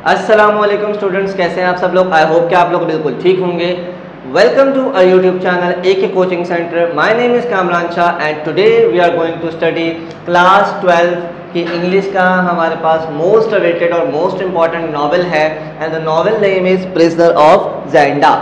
अस्सलामुअलैकुम स्टूडेंट्स, कैसे हैं आप सब लोग। आई होप कि आप लोग बिल्कुल ठीक होंगे। Welcome to a YouTube channel AK coaching centre. My name is Kamran Shah and today we are going to study class 12 की इंग्लिश का हमारे पास मोस्ट अवेटेड और मोस्ट इंपॉर्टेंट नॉवल है and the novel name is Prisoner of Zenda.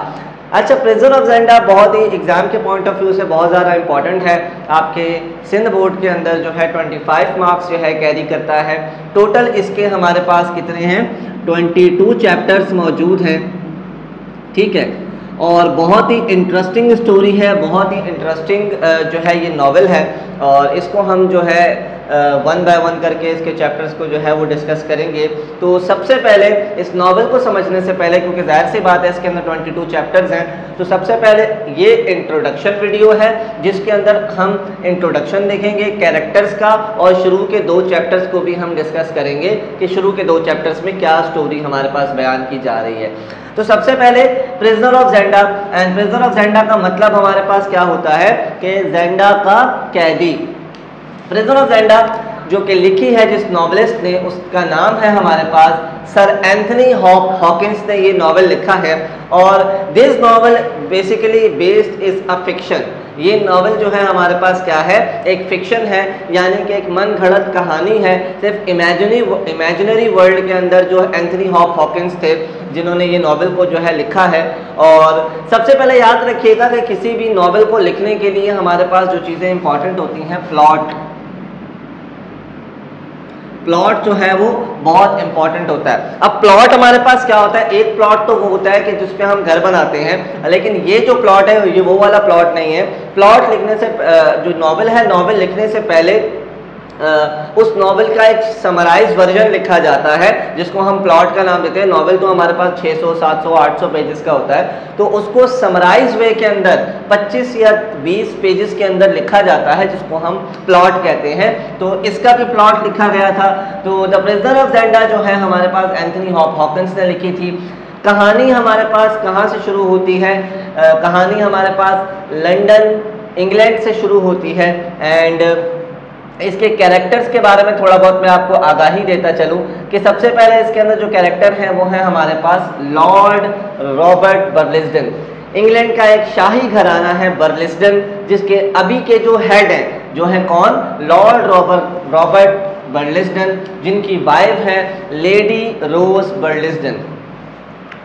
अच्छा, Prisoner of Zenda बहुत ही exam के पॉइंट ऑफ व्यू से बहुत ज़्यादा इंपॉर्टेंट है। आपके सिंध बोर्ड के अंदर जो है 25 मार्क्स जो है कैरी करता है। टोटल इसके हमारे पास कितने हैं, 22 चैप्टर्स मौजूद हैं, ठीक है। और बहुत ही इंटरेस्टिंग स्टोरी है, बहुत ही इंटरेस्टिंग जो है ये नॉवल है और इसको हम जो है वन बाय वन करके इसके चैप्टर्स को जो है वो डिस्कस करेंगे। तो सबसे पहले इस नॉवल को समझने से पहले, क्योंकि जाहिर सी बात है इसके अंदर 22 चैप्टर्स हैं, तो सबसे पहले ये इंट्रोडक्शन वीडियो है जिसके अंदर हम इंट्रोडक्शन देखेंगे कैरेक्टर्स का और शुरू के 2 चैप्टर्स को भी हम डिस्कस करेंगे कि शुरू के 2 चैप्टर्स में क्या स्टोरी हमारे पास बयान की जा रही है। तो सबसे पहले Prisoner of Zenda. And Prisoner of Zenda का मतलब हमारे पास क्या होता है कि ज़ेंडा का कैदी। प्रिजनर ऑफ ज़ेंडा जो कि लिखी है जिस नॉवलिस्ट ने, उसका नाम है हमारे पास सर एंथनी हॉकिंस ने ये नॉवल लिखा है। और this novel basically based is a fiction. ये नॉवल जो है हमारे पास क्या है, एक फिक्शन है, यानी कि एक मन घड़त कहानी है। सिर्फ इमेजिनरी वर्ल्ड के अंदर जो एंथनी हॉकिंस थे जिन्होंने ये नॉवल को जो है लिखा है। और सबसे पहले याद रखिएगा कि किसी भी नॉवल को लिखने के लिए हमारे पास जो चीज़ें इंपॉर्टेंट होती हैं, प्लॉट जो है वो बहुत इंपॉर्टेंट होता है। अब प्लॉट हमारे पास क्या होता है, एक प्लॉट तो वो होता है कि जिस पे हम घर बनाते हैं, लेकिन ये जो प्लॉट है ये वो वाला प्लॉट नहीं है। प्लॉट लिखने से जो नॉवल है, नॉवल लिखने से पहले उस नॉवल का एक समराइज वर्जन लिखा जाता है जिसको हम प्लॉट का नाम देते हैं। नॉवल तो हमारे पास 600, 700, 800 पेजेस का होता है, तो उसको समराइज वे के अंदर 25 या 20 पेजेस के अंदर लिखा जाता है जिसको हम प्लॉट कहते हैं। तो इसका भी प्लॉट लिखा गया था। तो द प्रिजनर ऑफ ज़ेंडा जो है हमारे पास एंथनी हॉकिंस ने लिखी थी। कहानी हमारे पास कहाँ से शुरू होती है, कहानी हमारे पास लंदन इंग्लैंड से शुरू होती है। एंड इसके कैरेक्टर्स के बारे में थोड़ा बहुत मैं आपको आगाही देता चलूं कि सबसे पहले इसके अंदर जो कैरेक्टर है वो है हमारे पास लॉर्ड रॉबर्ट बर्लिस्टन। इंग्लैंड का एक शाही घराना है बर्लिस्टन, जिसके अभी के जो हेड हैं जो है कौन, लॉर्ड रॉबर्ट बर्लिस्टन, जिनकी वाइफ है लेडी रोज बर्लिस्टन।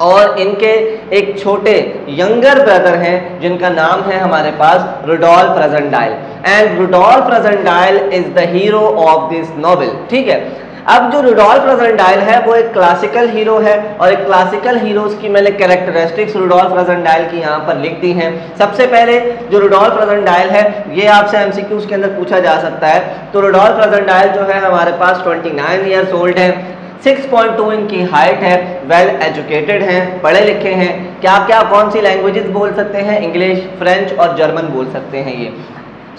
और इनके एक छोटे यंगर ब्रदर हैं जिनका नाम है हमारे पास Rudolf Rassendyll. And Rudolf Rassendyll is the hero of this novel, ठीक है। अब जो रुडोल्फ रज़नडाइल है वो एक क्लासिकल हीरो है और एक क्लासिकल हीरोज की मैंने कैरेक्टरिस्टिक्स रुडोल्फ रज़नडाइल की यहाँ पर लिख दी हैं। सबसे पहले जो रुडोल्फ रज़नडाइल है ये आपसे एमसीक्यूज के अंदर पूछा जा सकता है। तो रुडोल्फ रज़नडाइल जो है हमारे पास 29 ईयर्स ओल्ड है, 6.2 इनकी हाइट है, वेल एजुकेटेड हैं, पढ़े लिखे हैं। क्या क्या कौन सी लैंग्वेजेस बोल सकते हैं, इंग्लिश, फ्रेंच और जर्मन बोल सकते हैं। ये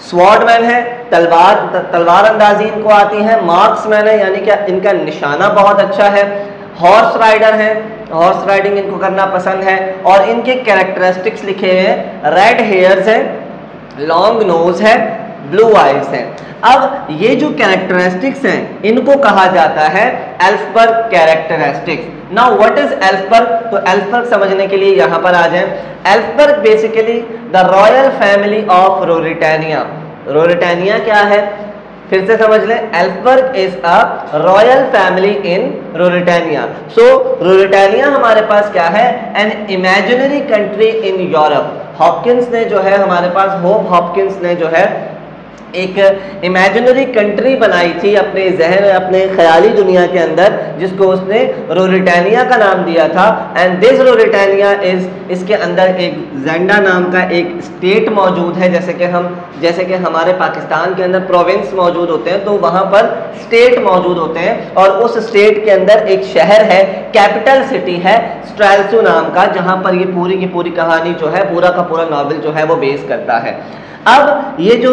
स्वॉर्डमैन है, तलवार अंदाजी इनको आती है। मार्क्समैन है, यानी कि इनका निशाना बहुत अच्छा है। हॉर्स राइडर है, हॉर्स राइडिंग इनको करना पसंद है। और इनके कैरेक्टरिस्टिक्स लिखे हुए हैं, रेड हेयर्स है, लॉन्ग नोज है, ब्लू आइज हैं। अब ये जो कैरेक्टरिस्टिक्स हैं इनको कहा जाता है Elphberg characteristics. Now what is Elphberg? तो एल्फबर्ग समझने के लिए यहाँ पर आ जाएं। Elphberg basically the royal family of Ruritania. Ruritania क्या है, फिर से समझ लें, Elphberg is a royal family in Ruritania. So Ruritania हमारे पास क्या है, an imaginary country in Europe. Hawkins ने जो है हमारे पास, होप हॉकिंस ने जो है एक इमेजिनरी कंट्री बनाई थी अपने जहन, अपने ख्याली दुनिया के अंदर, जिसको उसने रोरिटानिया का नाम दिया था। एंड दिस रोरिटानिया इज, इसके अंदर एक ज़ेंडा नाम का एक स्टेट मौजूद है। जैसे कि हमारे पाकिस्तान के अंदर प्रोविंस मौजूद होते हैं, तो वहाँ पर स्टेट मौजूद होते हैं। और उस स्टेट के अंदर एक शहर है, कैपिटल सिटी है स्ट्रेल्सू नाम का, जहाँ पर ये पूरी की पूरी कहानी जो है, पूरा का पूरा नॉवल जो है वो बेस करता है। अब ये जो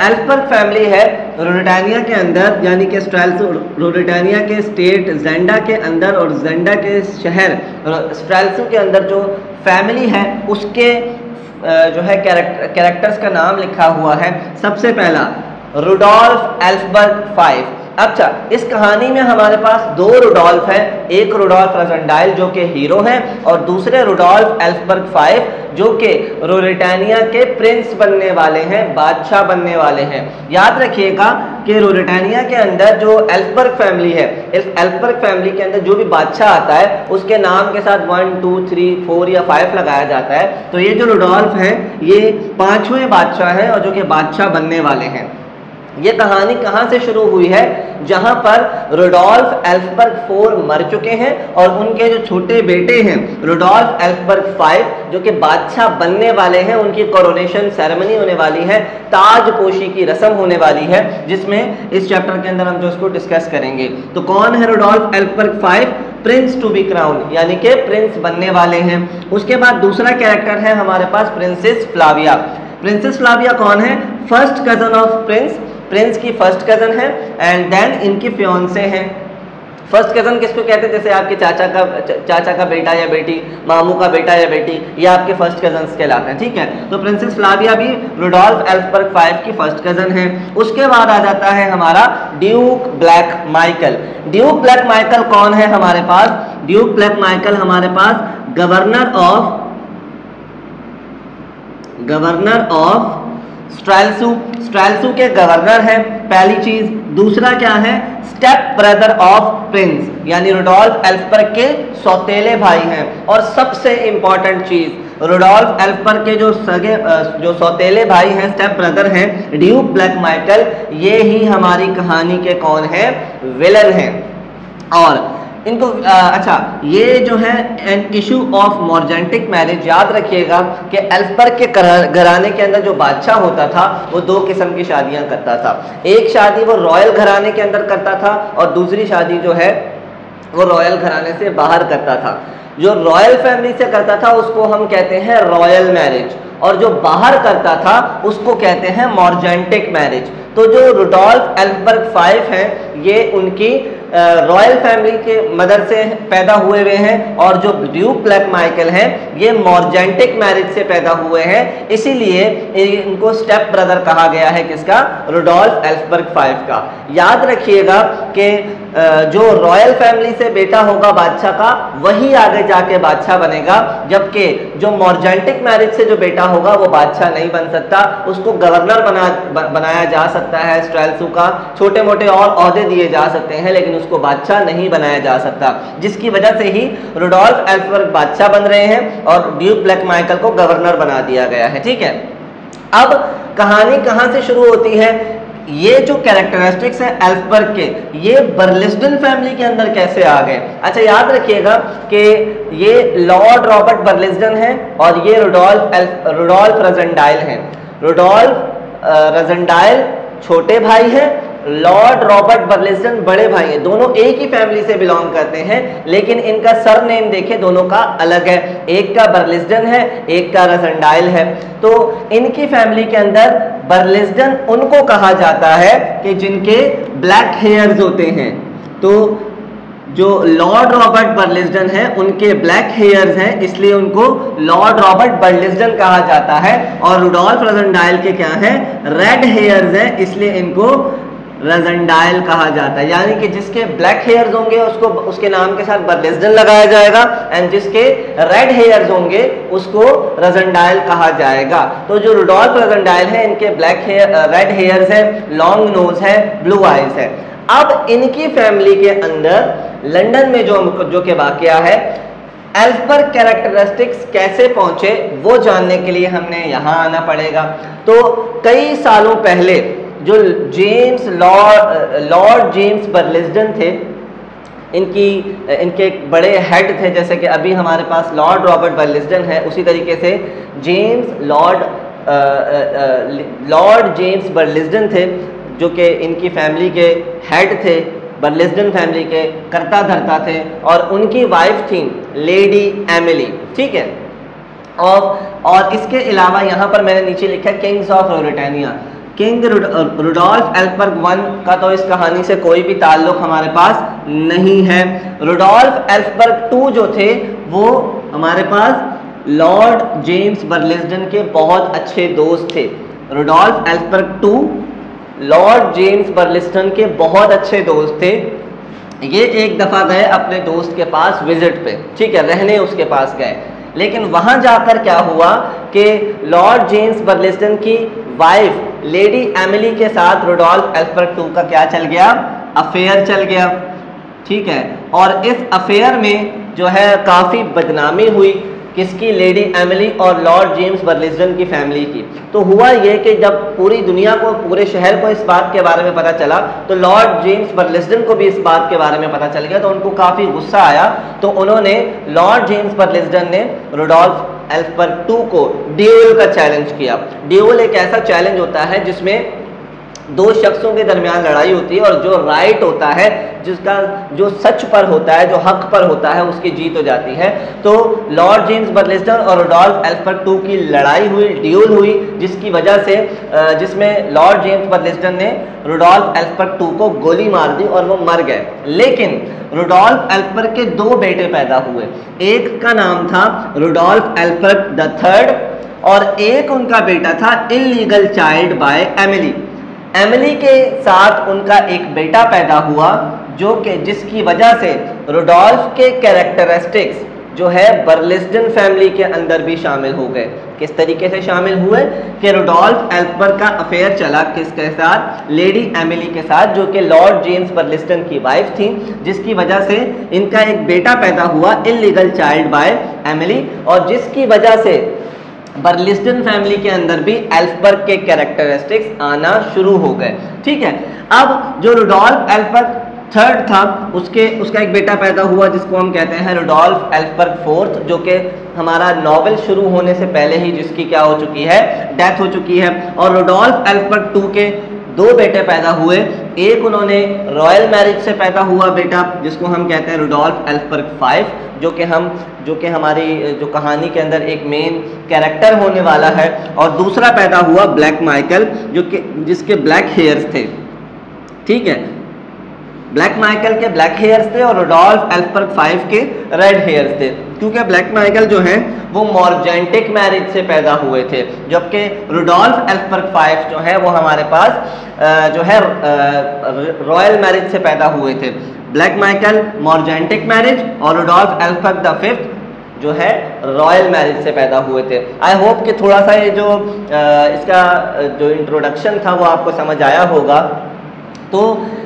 एल्फबर्ग फैमिली है रोरिटानिया के अंदर, यानी कि रोरिटानिया के स्टेट ज़ेंडा के अंदर और ज़ेंडा के शहर स्ट्रेल्सू के अंदर जो फैमिली है उसके जो है कैरेक्टर्स का नाम लिखा हुआ है। सबसे पहला रुडोल्फ एल्फबर्ग 5। अच्छा, इस कहानी में हमारे पास दो रुडोल्फ हैं, एक रुडोल्फ रज़नडाइल जो कि हीरो हैं और दूसरे रुडोल्फ एल्फबर्ग 5 जो कि रूरिटानिया के प्रिंस बनने वाले हैं, बादशाह बनने वाले हैं। याद रखिएगा कि रूरिटानिया के अंदर जो एल्फबर्ग फैमिली है, इस एल्फबर्ग फैमिली के अंदर जो भी बादशाह आता है उसके नाम के साथ 1 2 3 4 या 5 लगाया जाता है। तो ये जो रुडोल्फ हैं ये 5वें बादशाह हैं और जो कि बादशाह बनने वाले हैं। ये कहानी कहाँ से शुरू हुई है? जहाँ पर रुडोल्फ एल्फबर्ग 4 मर चुके हैं और उनके जो छोटे बेटे हैं रुडोल्फ एल्फबर्ग 5 जो कि बादशाह बनने वाले हैं, उनकी कोरोनेशन सेरेमनी होने वाली है, ताजपोशी की रस्म होने वाली है, जिसमें इस चैप्टर के अंदर हम जो इसको डिस्कस करेंगे। तो कौन है Rudolf Elphberg 5? Prince to be crowned, यानी कि प्रिंस बनने वाले हैं। उसके बाद दूसरा कैरेक्टर है हमारे पास प्रिंसेस फ्लाविया। प्रिंसेस फ्लाविया कौन है? फर्स्ट कजन ऑफ प्रिंस की फर्स्ट कजन है एंड देन इनकी फियांसे हैं। फर्स्ट कजन किसको कहते हैं? जैसे आपके चाचा का बेटा या बेटी, मामू का बेटा या बेटी, ये आपके फर्स्ट कजन्स कहलाते हैं, ठीक है। तो प्रिंसेस फ्लाविया भी रुडोल्फ एल्फबर्ग 5 की फर्स्ट कजन है। उसके बाद आ जाता है हमारा Duke Black Michael. Duke Black Michael कौन है हमारे पास? ड्यूक ब्लैक माइकल हमारे पास गवर्नर ऑफ स्ट्रेल्सू के गवर्नर है, पहली चीज। दूसरा क्या है? स्टेप ब्रदर ऑफ प्रिंस, यानी रुडोल्फ एल्फबर्ग के सौतेले भाई हैं। और सबसे इंपॉर्टेंट चीज, रुडोल्फ एल्फबर्ग के जो सौतेले भाई हैं, स्टेप ब्रदर हैं, ड्यूक ब्लैक माइकल, ये ही हमारी कहानी के कौन है? विलन हैं। और इनको अच्छा, ये जो है एन इशू ऑफ मॉर्जेंटिक मैरिज, याद रखिएगा कि एल्फबर्ग के घराने के अंदर जो बादशाह होता था वो दो किस्म की शादियां करता था। एक शादी वो रॉयल घराने के अंदर करता था और दूसरी शादी जो है वो रॉयल घराने से बाहर करता था। जो रॉयल फैमिली से करता था उसको हम कहते हैं रॉयल मैरिज, और जो बाहर करता था उसको कहते हैं मॉर्जेंटिक मैरिज। तो जो रुडोल्फ एल्फबर्ग 5 हैं ये उनकी रॉयल फैमिली के मदर से पैदा हुए हैं और जो ड्यूक ब्लैक माइकल हैं ये मॉर्जेंटिक मैरिज से पैदा हुए हैं, इसीलिए इनको स्टेप ब्रदर कहा गया है। किसका? रुडोल्फ एल्फबर्ग 5 का। याद रखिएगा कि जो रॉयल फैमिली से बेटा होगा बादशाह का वही आगे जाके बादशाह बनेगा, जबकि जो मॉर्जेंटिक मैरिज से जो बेटा होगा वो बादशाह नहीं बन सकता, उसको गवर्नर बनाया जा सकता है, स्ट्रेल्सू का छोटे मोटे और ओहदे दिए जा सकते हैं, लेकिन उसको बादशाह नहीं बनाया जा सकता, जिसकी वजह से ही रुडोल्फ एल्फबर्ग बादशाह बन रहे हैं और ड्यूक ब्लैक माइकल को गवर्नर बना दिया गया है, ठीक है। अब कहानी कहां से शुरू होती है? ये जो कैरेक्टरिस्टिक्स हैं एल्फबर्ग के, ये बर्लिस्टन फैमिली के अंदर कैसे आ गए? अच्छा, याद रखिएगा कि ये लॉर्ड रॉबर्ट बर्लिस्टन है और ये रुडोल्फ रज़नडाइल हैं। रुडोल्फ रज़नडाइल छोटे भाई हैं, लॉर्ड रॉबर्ट बर्लिस्टन बड़े भाई हैं। दोनों एक ही फैमिली से बिलोंग करते हैं, लेकिन इनका सरनेम देखें दोनों का अलग है, एक का बर्लिस्टन है, एक का रज़नडाइल है। तो इनकी फैमिली के अंदर बर्लिस्टन उनको कहा जाता है कि जिनके ब्लैक हेयर्स होते हैं। तो जो लॉर्ड रॉबर्ट बर्लिस्टन है उनके ब्लैक हेयर्स हैं, इसलिए उनको लॉर्ड रॉबर्ट बर्लिस्टन कहा जाता है। और रुडोल्फ रज़नडाइल के क्या है? रेड हेयर्स हैं, इसलिए इनको रज़नडाइल कहा जाता है। यानी कि जिसके ब्लैक हेयर्स होंगे उसको उसके नाम के साथ बर्लिस्टन लगाया जाएगा, एंड जिसके रेड हेयर्स होंगे उसको रज़नडाइल कहा जाएगा। तो जो रुडोल्फ रज़नडाइल है इनके रेड हेयर्स है, लॉन्ग नोज है, ब्लू आइज है। अब इनकी फैमिली के अंदर लंदन में जो कि वाकया है, एल्फबर्ग कैरेक्टरिस्टिक्स कैसे पहुंचे वो जानने के लिए हमने यहाँ आना पड़ेगा। तो कई सालों पहले जो लॉर्ड जेम्स बर्लिस्टन थे, इनके एक बड़े हेड थे, जैसे कि अभी हमारे पास लॉर्ड रॉबर्ट बर्लिस्टन है, उसी तरीके से लॉर्ड जेम्स बर्लिस्टन थे जो कि इनकी फैमिली के हेड थे, बर्लिस्टन फैमिली के कर्ता धर्ता थे, और उनकी वाइफ थी लेडी एमिली, ठीक है। और इसके अलावा यहाँ पर मैंने नीचे लिखा किंग्स ऑफ रूरिटानिया। किंग रुडोल्फ एल्फबर्ग 1 का तो इस कहानी से कोई भी ताल्लुक हमारे पास नहीं है। रुडोल्फ एल्फबर्ग 2 जो थे वो हमारे पास लॉर्ड जेम्स बर्लिस्टन के बहुत अच्छे दोस्त थे। रुडोल्फ एल्फबर्ग 2 लॉर्ड जेम्स बर्लिस्टन के बहुत अच्छे दोस्त थे। ये एक दफ़ा गए अपने दोस्त के पास विजिट पे, ठीक है, रहने उसके पास गए, लेकिन वहाँ जाकर क्या हुआ कि लॉर्ड जेम्स बर्लिस्टन की वाइफ लेडी एमिली के साथ रुडोल्फ एल्फ्रेड II का क्या चल गया, अफेयर चल गया, ठीक है। और इस अफेयर में जो है काफ़ी बदनामी हुई, किसकी, लेडी एमिली और लॉर्ड जेम्स बर्लिस्टन की फैमिली की। तो हुआ ये कि जब पूरी दुनिया को, पूरे शहर को इस बात के बारे में पता चला, तो लॉर्ड जेम्स बर्लिस्टन को भी इस बात के बारे में पता चल गया, तो उनको काफ़ी गुस्सा आया। तो उन्होंने, लॉर्ड जेम्स बर्लिस्टन ने रुडोल्फ एल्फ्रेड II को ड्यूल का चैलेंज किया। ड्यूल एक ऐसा चैलेंज होता है जिसमें दो शख्सों के दरमियान लड़ाई होती है और जो राइट होता है, जिसका जो सच पर होता है, जो हक पर होता है, उसकी जीत हो जाती है। तो लॉर्ड जेम्स बर्लिस्टन और रुडोल्फ एल्फ्रेड II की लड़ाई हुई, ड्यूल हुई, जिसकी वजह से जिसमें लॉर्ड जेम्स बर्लिस्टन ने रुडोल्फ एल्फ्रेड II को गोली मार दी और वो मर गए। लेकिन रुडोल्फ एल्फ्रेड के दो बेटे पैदा हुए, एक का नाम था रुडोल्फ एल्फ्रेड III और एक उनका बेटा था illegal child by Emily. Emily के साथ उनका एक बेटा पैदा हुआ जो कि जिसकी वजह से रुडोल्फ के कैरेक्टरिस्टिक्स जो है बर्लिस्टन फैमिली के अंदर भी शामिल हो गए। किस तरीके से शामिल हुए कि रुडोल्फ एल्फ्रेड का अफेयर चला किसके साथ, लेडी एमिली के साथ, जो कि लॉर्ड जेम्स बर्लिस्टन की वाइफ थी, जिसकी वजह से इनका एक बेटा पैदा हुआ इल्लीगल चाइल्ड बाय एमिली, और जिसकी वजह से बर्लिस्टन फैमिली के अंदर भी एल्फ्रेड के कैरेक्टरिस्टिक्स आना शुरू हो गए, ठीक है। अब जो रुडोल्फ एल्फ्रेड III था, उसका एक बेटा पैदा हुआ जिसको हम कहते हैं रुडोल्फ एल्फ्रेड IV, जो कि हमारा नॉवेल शुरू होने से पहले ही जिसकी क्या हो चुकी है, डेथ हो चुकी है। और रुडोल्फ एल्फ्रेड II के दो बेटे पैदा हुए, एक उन्होंने रॉयल मैरिज से पैदा हुआ बेटा जिसको हम कहते हैं रुडोल्फ एल्फ्रेड V, जो कि हमारी जो कहानी के अंदर एक मेन कैरेक्टर होने वाला है, और दूसरा पैदा हुआ ब्लैक माइकल, जो कि जिसके ब्लैक हेयर्स थे, ठीक है। ब्लैक माइकल के ब्लैक हेयर्स थे और रुडोल्फ एल्फ्रेड V के रेड हेयर्स थे, क्योंकि ब्लैक माइकल जो है वो मॉर्जेंटिक मैरिज से पैदा हुए थे, जबकि रुडोल्फ एल्फ्रेड V जो है वो हमारे पास जो है रॉयल मैरिज से पैदा हुए थे। ब्लैक माइकल मॉर्जेंटिक मैरिज और रुडोल्फ एल्फ्रेड V जो है रॉयल मैरिज से पैदा हुए थे। आई होप कि थोड़ा सा ये जो इसका जो इंट्रोडक्शन था वो आपको समझ आया होगा। तो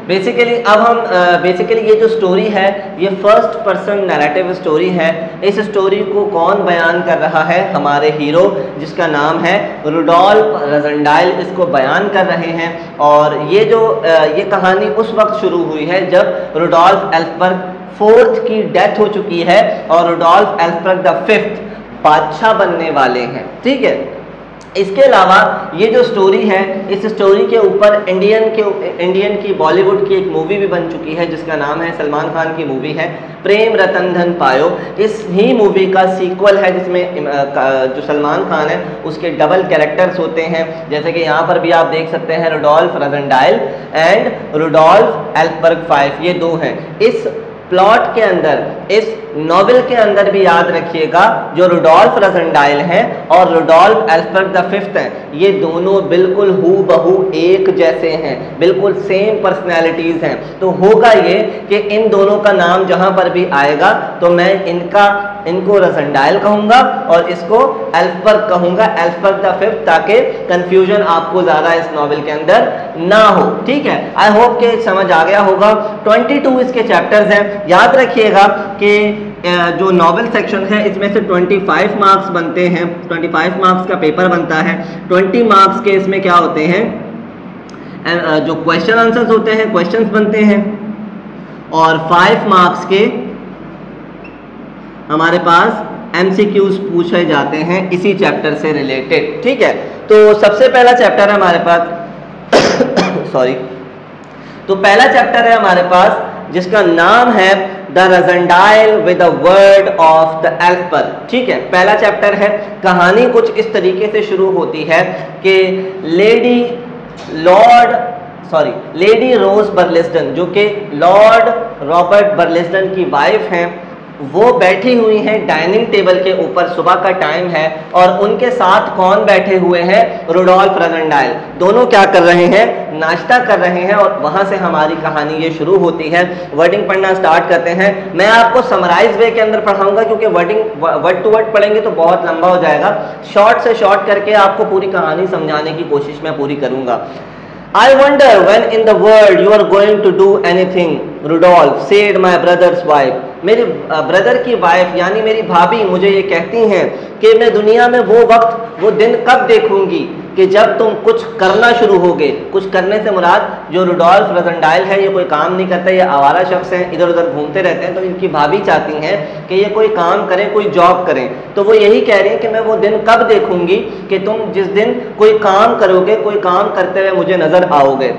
बेसिकली अब हम बेसिकली ये जो स्टोरी है ये फर्स्ट पर्सन नैरेटिव स्टोरी है। इस स्टोरी को कौन बयान कर रहा है, हमारे हीरो जिसका नाम है रुडोल्फ रज़नडाइल, इसको बयान कर रहे हैं। और ये जो ये कहानी उस वक्त शुरू हुई है जब रुडोल्फ एल्फ्रेड IV की डेथ हो चुकी है और रुडोल्फ एल्फ्रेड V बादशाह बनने वाले हैं, ठीक है। इसके अलावा ये जो स्टोरी है, इस स्टोरी के ऊपर इंडियन की बॉलीवुड की एक मूवी भी बन चुकी है जिसका नाम है, सलमान खान की मूवी है प्रेम रतन धन पायो। इस ही मूवी का सीक्वल है जिसमें जो सलमान खान है उसके डबल कैरेक्टर्स होते हैं, जैसे कि यहाँ पर भी आप देख सकते हैं Rudolf Rassendyll and Rudolf Alfred V, ये दो हैं। इस प्लॉट के अंदर, इस नॉवेल के अंदर भी याद रखिएगा जो रुडोल्फ रज़नडाइल हैं और रुडोल्फ एल्फ्रेड V हैं, ये दोनों बिल्कुल हूबहू एक जैसे हैं, बिल्कुल सेम पर्सनैलिटीज़ हैं। तो होगा ये कि इन दोनों का नाम जहाँ पर भी आएगा तो मैं इनको रज़नडाइल कहूँगा और इसको एल्फ्रेड कहूँगा, एल्फ्रेड V, ताकि कन्फ्यूजन आपको ज़्यादा इस नॉवेल के अंदर ना हो, ठीक है। आई होप कि समझ आ गया होगा। 22 इसके चैप्टर्स हैं। याद रखिएगा कि जो नॉवेल सेक्शन है इसमें से 25 मार्क्स बनते हैं, 25 मार्क्स का पेपर बनता है। 20 मार्क्स के इसमें क्या होते हैं, जो क्वेश्चन आंसर्स होते हैं, क्वेश्चंस बनते हैं, और 5 मार्क्स के हमारे पास MCQs पूछे जाते हैं इसी चैप्टर से रिलेटेड, ठीक है। तो सबसे पहला चैप्टर है हमारे पास सॉरी, तो पहला चैप्टर है हमारे पास जिसका नाम है the Rassendyll with the word of the Alfred, ठीक है। पहला चैप्टर है। कहानी कुछ इस तरीके से शुरू होती है कि लेडी रोज बर्लिस्टन, जो कि लॉर्ड रॉबर्ट बर्लिस्टन की वाइफ हैं, वो बैठी हुई हैं डाइनिंग टेबल के ऊपर, सुबह का टाइम है, और उनके साथ कौन बैठे हुए हैं? रुडोल्फ रोजेंडाइल। दोनों क्या कर रहे हैं? नाश्ता कर रहे हैं। और वहां से हमारी कहानी ये शुरू होती है। वर्डिंग पढ़ना स्टार्ट करते हैं। मैं आपको समराइज वे के अंदर पढ़ाऊंगा, क्योंकि वर्डिंग वर्ड टू वर्ड पढ़ेंगे तो बहुत लंबा हो जाएगा। शॉर्ट से शॉर्ट करके आपको पूरी कहानी समझाने की कोशिश मैं पूरी करूंगा। I wonder when in the world you are going to do anything, Rudolph said my brother's wife. मेरे ब्रदर की वाइफ यानी मेरी भाभी मुझे ये कहती हैं कि मैं दुनिया में वो वक्त, वो दिन कब देखूंगी कि जब तुम कुछ करना शुरू होगे। कुछ करने से मुराद जो रुडोल्फ रोजेंडाइल है, ये कोई काम नहीं करता, ये आवारा शख्स हैं, इधर उधर घूमते रहते हैं। तो इनकी भाभी चाहती हैं कि ये कोई काम करें, कोई जॉब करें। तो वो यही कह रही हैं कि मैं वो दिन कब देखूंगी कि तुम जिस दिन कोई काम करोगे, कोई काम करते हुए मुझे नजर आओगे।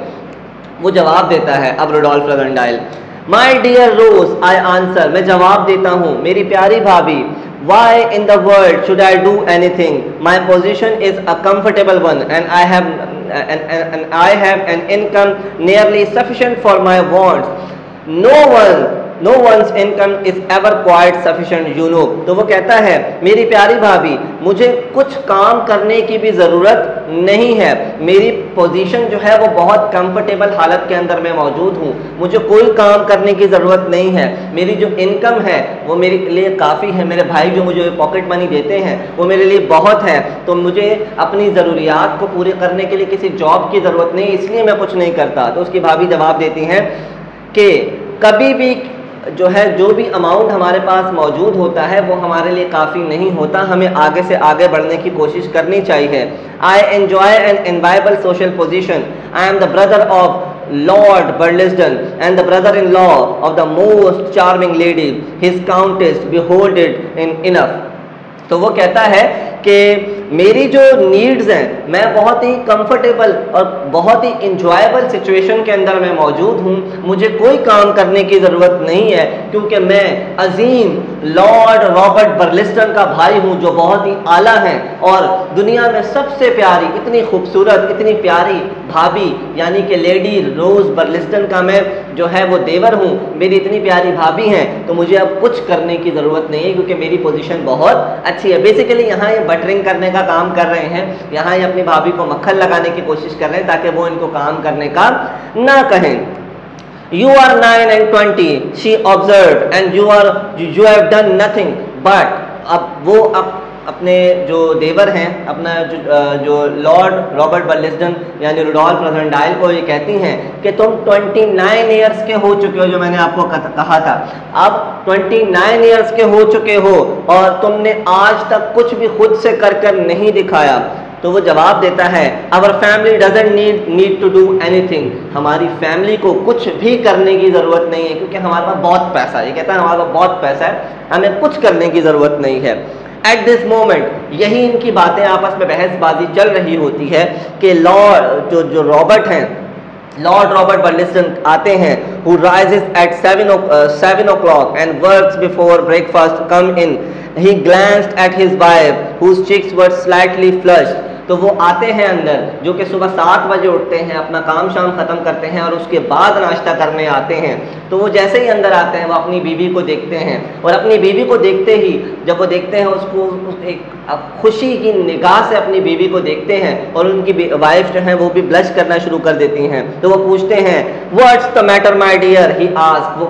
वो जवाब देता है अब Rudolf Rassendyll. My dear Rose, I answer, मैं जवाब देता हूँ मेरी प्यारी भाभी। Why in the world should I do anything? My position is a comfortable one, and I have an income nearly sufficient for my wants. No one's income is ever quite sufficient, you know. तो वो कहता है मेरी प्यारी भाभी, मुझे कुछ काम करने की भी ज़रूरत नहीं है। मेरी पोजीशन जो है वो बहुत कंफर्टेबल हालत के अंदर मैं मौजूद हूँ। मुझे कोई काम करने की ज़रूरत नहीं है। मेरी जो इनकम है वो मेरे लिए काफ़ी है। मेरे भाई जो मुझे पॉकेट मनी देते हैं वो मेरे लिए बहुत है। तो मुझे अपनी ज़रूरियात को पूरे करने के लिए किसी जॉब की ज़रूरत नहीं, इसलिए मैं कुछ नहीं करता। तो उसकी भाभी जवाब देती हैं कि कभी भी जो है, जो भी अमाउंट हमारे पास मौजूद होता है वो हमारे लिए काफ़ी नहीं होता। हमें आगे से आगे बढ़ने की कोशिश करनी चाहिए। I enjoy an enviable social position. I am the brother of Lord Burlesdon and the brother in law of the most charming lady, his countess, behold it in enough. तो वो कहता है कि मेरी जो नीड्स हैं, मैं बहुत ही कंफर्टेबल और बहुत ही इंजॉयबल सिचुएशन के अंदर मैं मौजूद हूँ। मुझे कोई काम करने की ज़रूरत नहीं है, क्योंकि मैं अजीम लॉर्ड रॉबर्ट बर्लिस्टन का भाई हूँ, जो बहुत ही आला हैं। और दुनिया में सबसे प्यारी, इतनी खूबसूरत, इतनी प्यारी भाभी यानी कि लेडी रोज़ बर्लिस्टन का मैं जो है वो देवर हूँ। मेरी इतनी प्यारी भाभी हैं, तो मुझे अब कुछ करने की ज़रूरत नहीं है, क्योंकि मेरी पोजीशन बहुत अच्छी है। बेसिकली यहाँ ये बटरिंग करने का काम कर रहे हैं। यहाँ ये अपनी भाभी को मक्खन लगाने की कोशिश कर रहे हैं ताकि वो इनको काम करने का ना कहें। You are 9 and 20, she observed, and you have done nothing but। अब वो अपने जो देवर हैं, अपना जो लॉर्ड रॉबर्ट बर्लिस्टन यानी रुडोल्फ रोजेंडाइल को ये कहती हैं कि तुम 29 ईयर्स के हो चुके हो, जो मैंने आपको कहा था। अब 29 ईयर्स के हो चुके हो और तुमने आज तक कुछ भी खुद से कर नहीं दिखाया। तो वो जवाब देता है our family doesn't need to do anything. हमारी फैमिली को कुछ भी करने की ज़रूरत नहीं है, क्योंकि हमारे पास बहुत पैसा है। ये कहता है हमारे पास बहुत पैसा है, हमें कुछ करने की ज़रूरत नहीं है। एट दिस मोमेंट, यही इनकी बातें आपस में बहसबाजी चल रही होती है कि लॉर्ड जो रॉबर्ट हैं, लॉर्ड रॉबर्ट बर्लिस्टन आते हैं, who rises at 7 o'clock and works before breakfast come in. He glanced at his wife whose cheeks were slightly flushed. तो वो आते हैं अंदर, जो कि सुबह 7 बजे उठते हैं, अपना काम शाम ख़त्म करते हैं और उसके बाद नाश्ता करने आते हैं। तो वो जैसे ही अंदर आते हैं वो अपनी बीवी को देखते हैं, और अपनी बीवी को देखते ही जब वो देखते हैं उसको एक खुशी की निगाह से अपनी बीवी को देखते हैं, और उनकी वाइफ जो है वो भी ब्लश करना शुरू कर देती हैं। तो वो पूछते हैं what's the matter my dear, he ask. वो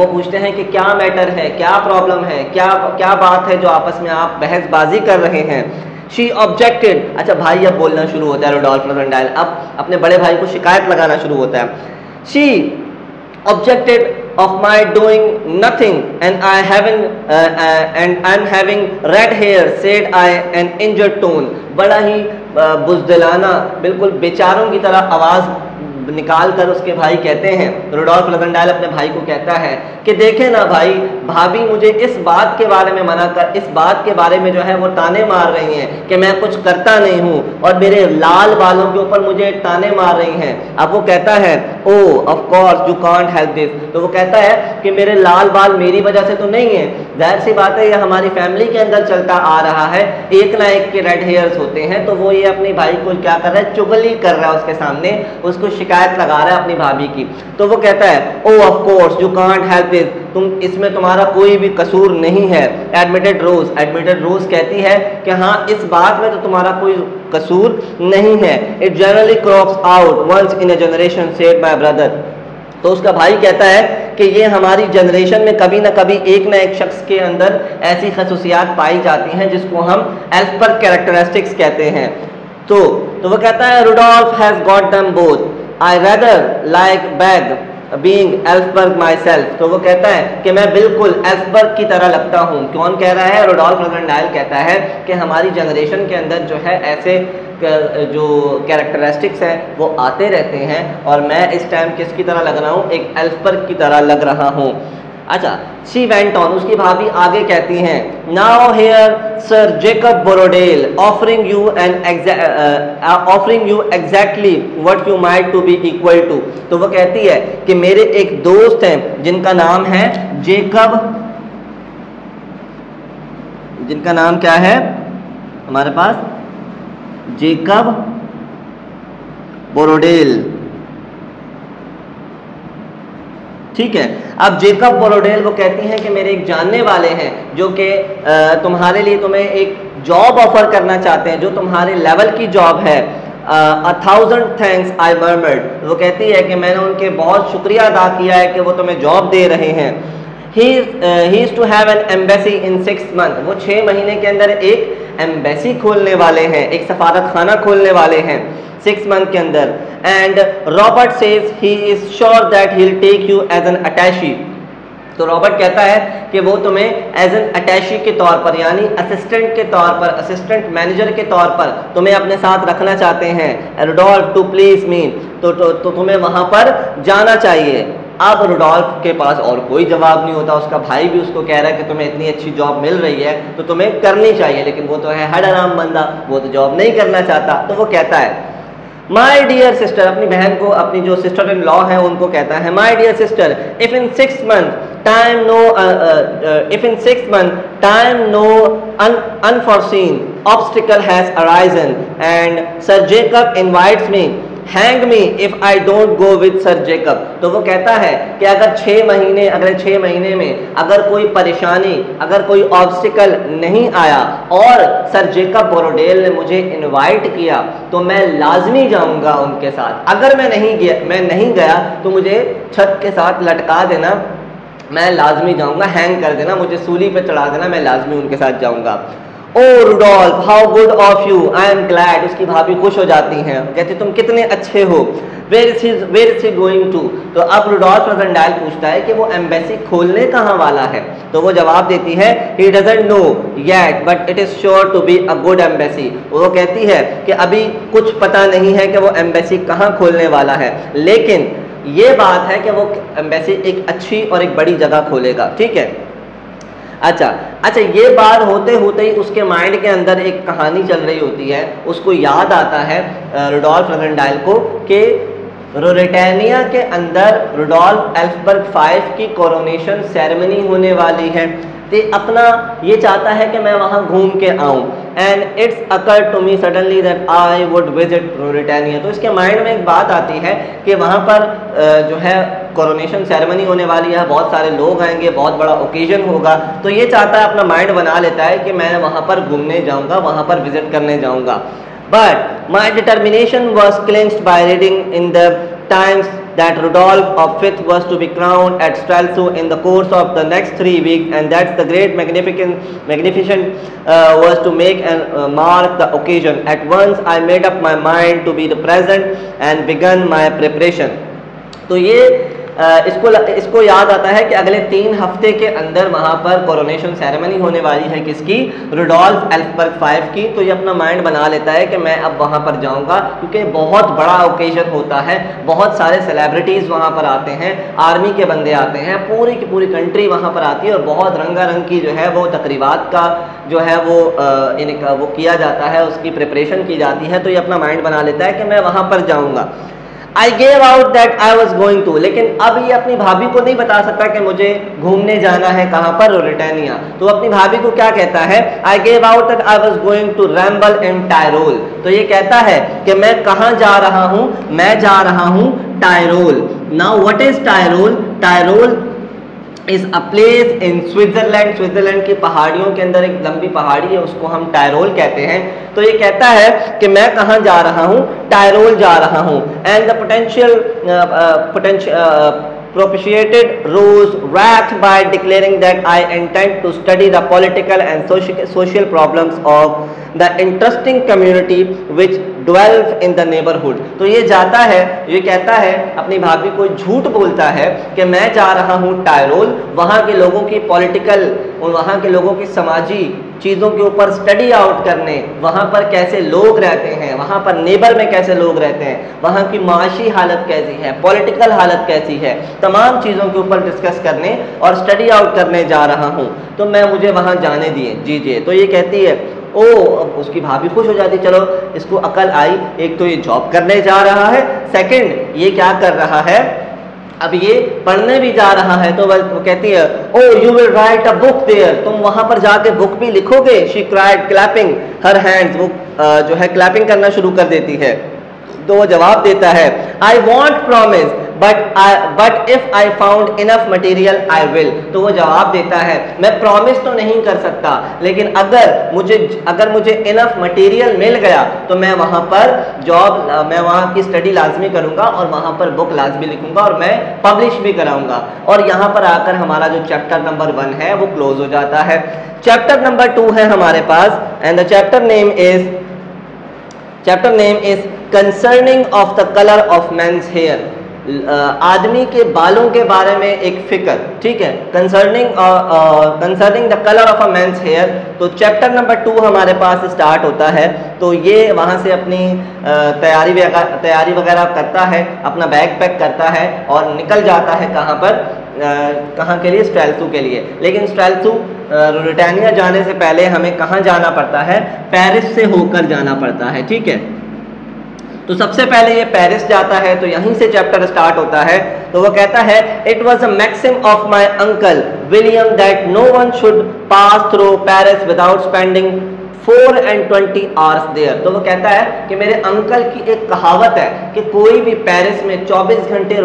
पूछते हैं कि क्या मैटर है, क्या प्रॉब्लम है, क्या बात है जो आपस में आप बहसबाजी कर रहे हैं। She objected। अच्छा, भाई अब बोलना शुरू होता है रुडोल्फ रोजेंडाइल, अब अपने बड़े भाई को शिकायत लगाना शुरू होता है। She objected of my doing nothing and I'm having red hair, said I an injured tone। बड़ा ही बुज़दिलाना, बिल्कुल बेचारों की तरह आवाज़ निकाल कर उसके भाई कहते हैं, रुडोल्फ रोजेंडाइल अपने भाई को कहता है कि देखे ना भाई, भाभी मुझे इस बात के बारे में इस बात के बारे में जो है वो ताने मार रही हैं कि मैं कुछ करता नहीं हूँ, और मेरे लाल बालों के ऊपर मुझे ताने मार रही हैं। अब वो कहता है oh of course you can't help this. तो वो कहता है कि मेरे लाल बाल मेरी वजह से तो नहीं है, जाहिर सी बात है, ये हमारी फैमिली के अंदर चलता आ रहा है, एक ना एक के रेड हेयर्स होते हैं। तो वो ये अपने भाई को क्या कर रहा है, चुगली कर रहा है उसके सामने, उसको शिकायत लगा रहा है अपनी भाभी की। तो वो कहता है oh of course you can't help this. तुम इसमें तुम्हारा कोई भी कसूर नहीं है। एडमिटेड रोज कहती है कि हाँ इस बात में तो तुम्हारा कोई कसूर नहीं है। It generally crops out once in a generation, said my brother. तो उसका भाई कहता है कि ये हमारी जनरेशन में कभी ना कभी एक ना एक शख्स के अंदर ऐसी खसूसियात पाई जाती हैं जिसको हम एल्सबर्ग कैरेक्टरिस्टिक्स कहते हैं। तो वो कहता है Rudolf has got them both, I rather like bag being Elsberg myself. तो वो कहता है कि मैं बिल्कुल एल्सबर्ग की तरह लगता हूँ। कौन कह रहा है? रुडोल्फ रजनडाइल कहता है कि हमारी जनरेशन के अंदर जो है ऐसे जो कैरेक्टरिस्टिक्स हैं वो आते रहते हैं और मैं इस टाइम किसकी तरह लग रहा हूँ? एक एल्सबर्ग की तरह लग रहा हूँ। अच्छा, शी वेंट ऑन, उसकी भाभी आगे कहती हैं, now here sir Jacob Borrodaile offering you exactly what you might to be equal to. तो वो कहती है कि मेरे एक दोस्त हैं जिनका नाम है जेकब, जिनका नाम क्या है हमारे पास? जेकब बोरोडेल। ठीक है, अब जेकब बोरोडेल वो कहती हैं कि मेरे एक जानने वाले हैं जो कि तुम्हारे लिए तुम्हें एक जॉब ऑफर करना चाहते हैं जो तुम्हारे लेवल की जॉब है। 1000 थैंक्स आई मर्मर्ड। वो कहती है कि मैंने उनके बहुत शुक्रिया अदा किया है कि वो तुम्हें जॉब दे रहे हैं। He is to have an embassy in 6 month. वो 6 महीने के अंदर एक एम्बेसी खोलने वाले हैं, एक सफारत खाना खोलने वाले हैं 6 मंथ के अंदर। And Robert says he is sure that he will take you as an attaché. तो रॉबर्ट कहता है कि वो तुम्हें एज एन अटैची के तौर पर, यानी असिस्टेंट के तौर पर, असिस्टेंट मैनेजर के तौर पर तुम्हें अपने साथ रखना चाहते हैं। रुडोल्फ टू प्लीज मी, तो तुम्हें वहां पर जाना चाहिए। अब रुडोल्फ के पास और कोई जवाब नहीं होता। उसका भाई भी उसको कह रहा है कि तुम्हें इतनी अच्छी जॉब मिल रही है तो तुम्हें करनी चाहिए, लेकिन वो तो है हडराम बंदा, वो तो जॉब नहीं करना चाहता। तो वो कहता है माई डियर सिस्टर, अपनी बहन को, अपनी जो सिस्टर इन लॉ है उनको कहता है, my dear sister, if in 6 month time no unforeseen obstacle has arisen and Sir Jacob invites me, hang me if I don't go with Sir Jacob। तो वो कहता है कि अगर 6 महीने में अगर कोई परेशानी, अगर कोई ऑब्स्टिकल नहीं आया और सर जेकब बोरोडेल ने मुझे इनवाइट किया तो मैं लाजमी जाऊंगा उनके साथ। अगर मैं नहीं गया तो मुझे छत के साथ लटका देना, मैं लाजमी जाऊंगा, हैंग कर देना, मुझे सूली पे चढ़ा देना, मैं लाजमी उनके साथ जाऊंगा। Oh Rudolf how good of you, I am glad. उसकी भाभी खुश हो जाती हैं, कहती तुम कितने अच्छे हो। Where is he going to. तो अब रुडोल्फ रजनडाइल पूछता है कि वो एम्बेसी खोलने कहाँ वाला है। तो वो जवाब देती है he doesn't know yet but it is sure to be a good embassy. वो कहती है कि अभी कुछ पता नहीं है कि वो एम्बेसी कहाँ खोलने वाला है, लेकिन ये बात है कि वो एम्बेसी एक अच्छी और एक बड़ी जगह खोलेगा। ठीक है, अच्छा, ये बात होते होते ही उसके माइंड के अंदर एक कहानी चल रही होती है। उसको याद आता है रुडोल्फ रजनडाइल को कि रोरेटानिया के अंदर रुडोल्फ एल्सबर्ग 5 की कोरोनेशन सेरेमनी होने वाली है। तो अपना ये चाहता है कि मैं वहाँ घूम के आऊँ। And it's occur to me suddenly that I would visit Ruritania. तो इसके माइंड में एक बात आती है कि वहाँ पर जो है कोरोनेशन सेरेमनी होने वाली है, बहुत सारे लोग आएंगे, बहुत बड़ा ओकेजन होगा। तो ये चाहता है, अपना माइंड बना लेता है कि मैं वहाँ पर घूमने जाऊँगा, वहाँ पर विजिट करने जाऊँगा। But my determination was clinched by reading in the Times that Rudolf of Fifth was to be crowned at Streltsau in the course of the next 3 weeks, and that the great magnificent was to make and mark the occasion. At once I made up my mind to be the present and began my preparation. तो ये इसको याद आता है कि अगले 3 हफ्ते के अंदर वहाँ पर कोरोनेशन सेरेमनी होने वाली है किसकी? रुडोल्फ एल्सबर्ग 5 की। तो ये अपना माइंड बना लेता है कि मैं अब वहाँ पर जाऊँगा, क्योंकि बहुत बड़ा ओकेजन होता है, बहुत सारे सेलिब्रिटीज़ वहाँ पर आते हैं, आर्मी के बंदे आते हैं, पूरी की पूरी कंट्री वहाँ पर आती है और बहुत रंगारंग की जो है वो तकरीबात का जो है वो किया जाता है, उसकी प्रिपरेशन की जाती है। तो ये अपना माइंड बना लेता है कि मैं वहाँ पर जाऊँगा। I gave out that I was going to, लेकिन अब ये अपनी भाभी को नहीं बता सकता कि मुझे घूमने जाना है कहाँ पर? रोरेटानिया। तो अपनी भाभी को क्या कहता है? I gave out that I was going to ramble in Tyrol। तो ये कहता है कि मैं कहाँ जा रहा हूँ? मैं जा रहा हूँ Tyrol. Now what is Tyrol? Tyrol is a place in Switzerland. Switzerland की पहाड़ियों के अंदर एक लंबी पहाड़ी है, उसको हम टायरोल कहते हैं। तो ये कहता है कि मैं कहाँ जा रहा हूँ, टायरोल जा रहा हूँ। And the propitiated Rose wrath by declaring that I intend to study the political and social problems of the interesting community which dwells in the neighborhood। तो ये जाता है, ये कहता है, अपनी भाभी को झूठ बोलता है कि मैं जा रहा हूँ टायरोल, वहाँ के लोगों की पॉलिटिकल और वहाँ के लोगों की समाजी चीज़ों के ऊपर स्टडी आउट करने, वहाँ पर कैसे लोग रहते हैं, वहाँ पर नेबर में कैसे लोग रहते हैं, वहाँ की माशी हालत कैसी है, पॉलिटिकल हालत कैसी है, तमाम चीज़ों के ऊपर डिस्कस करने और स्टडी आउट करने जा रहा हूँ, तो मुझे वहाँ जाने दीजिए। तो ये कहती है, ओ, उसकी भाभी खुश हो जाती, चलो इसको अकल आई, एक तो ये जॉब करने जा रहा है, सेकंड ये क्या कर रहा है, अब ये पढ़ने भी जा रहा है। तो वो कहती है, oh you will write a book there, तुम वहां पर जाके बुक भी लिखोगे। She cried clapping her hands, वो जो है क्लैपिंग करना शुरू कर देती है। तो वो जवाब देता है, I want promise but if I found enough material I will. तो वो जवाब देता है, मैं प्रॉमिस तो नहीं कर सकता, लेकिन अगर मुझे इनफ मटेरियल मिल गया तो मैं वहाँ पर मैं वहाँ की स्टडी लाजमी करूँगा और वहाँ पर बुक लाजमी लिखूंगा और मैं पब्लिश भी कराऊंगा। और यहाँ पर आकर हमारा जो चैप्टर नंबर 1 है वो क्लोज हो जाता है। चैप्टर नंबर 2 है हमारे पास, and the chapter name is concerning of the colour of men's hair. आदमी के बालों के बारे में एक फिक्र, ठीक है, concerning the colour of a men's hair. तो चैप्टर नंबर 2 हमारे पास स्टार्ट होता है। तो ये वहाँ से अपनी तैयारी वगैरह करता है, अपना बैग पैक करता है और निकल जाता है कहाँ के लिए, स्ट्रेल्सू के लिए। लेकिन स्ट्रेल्सू ब्रिटानिया जाने से पहले हमें कहाँ जाना पड़ता है, पेरिस से होकर जाना पड़ता है, ठीक है। तो सबसे पहले ये पेरिस जाता है, तो यहीं से चैप्टर स्टार्ट होता है। तो वो कहता है, it was a maxim of my uncle William that no one should pass through Paris without spending 420 hours there. तो वो कहता है कि मेरे अंकल की एक कहावत है कि कोई भी पेरिस में 24 घंटे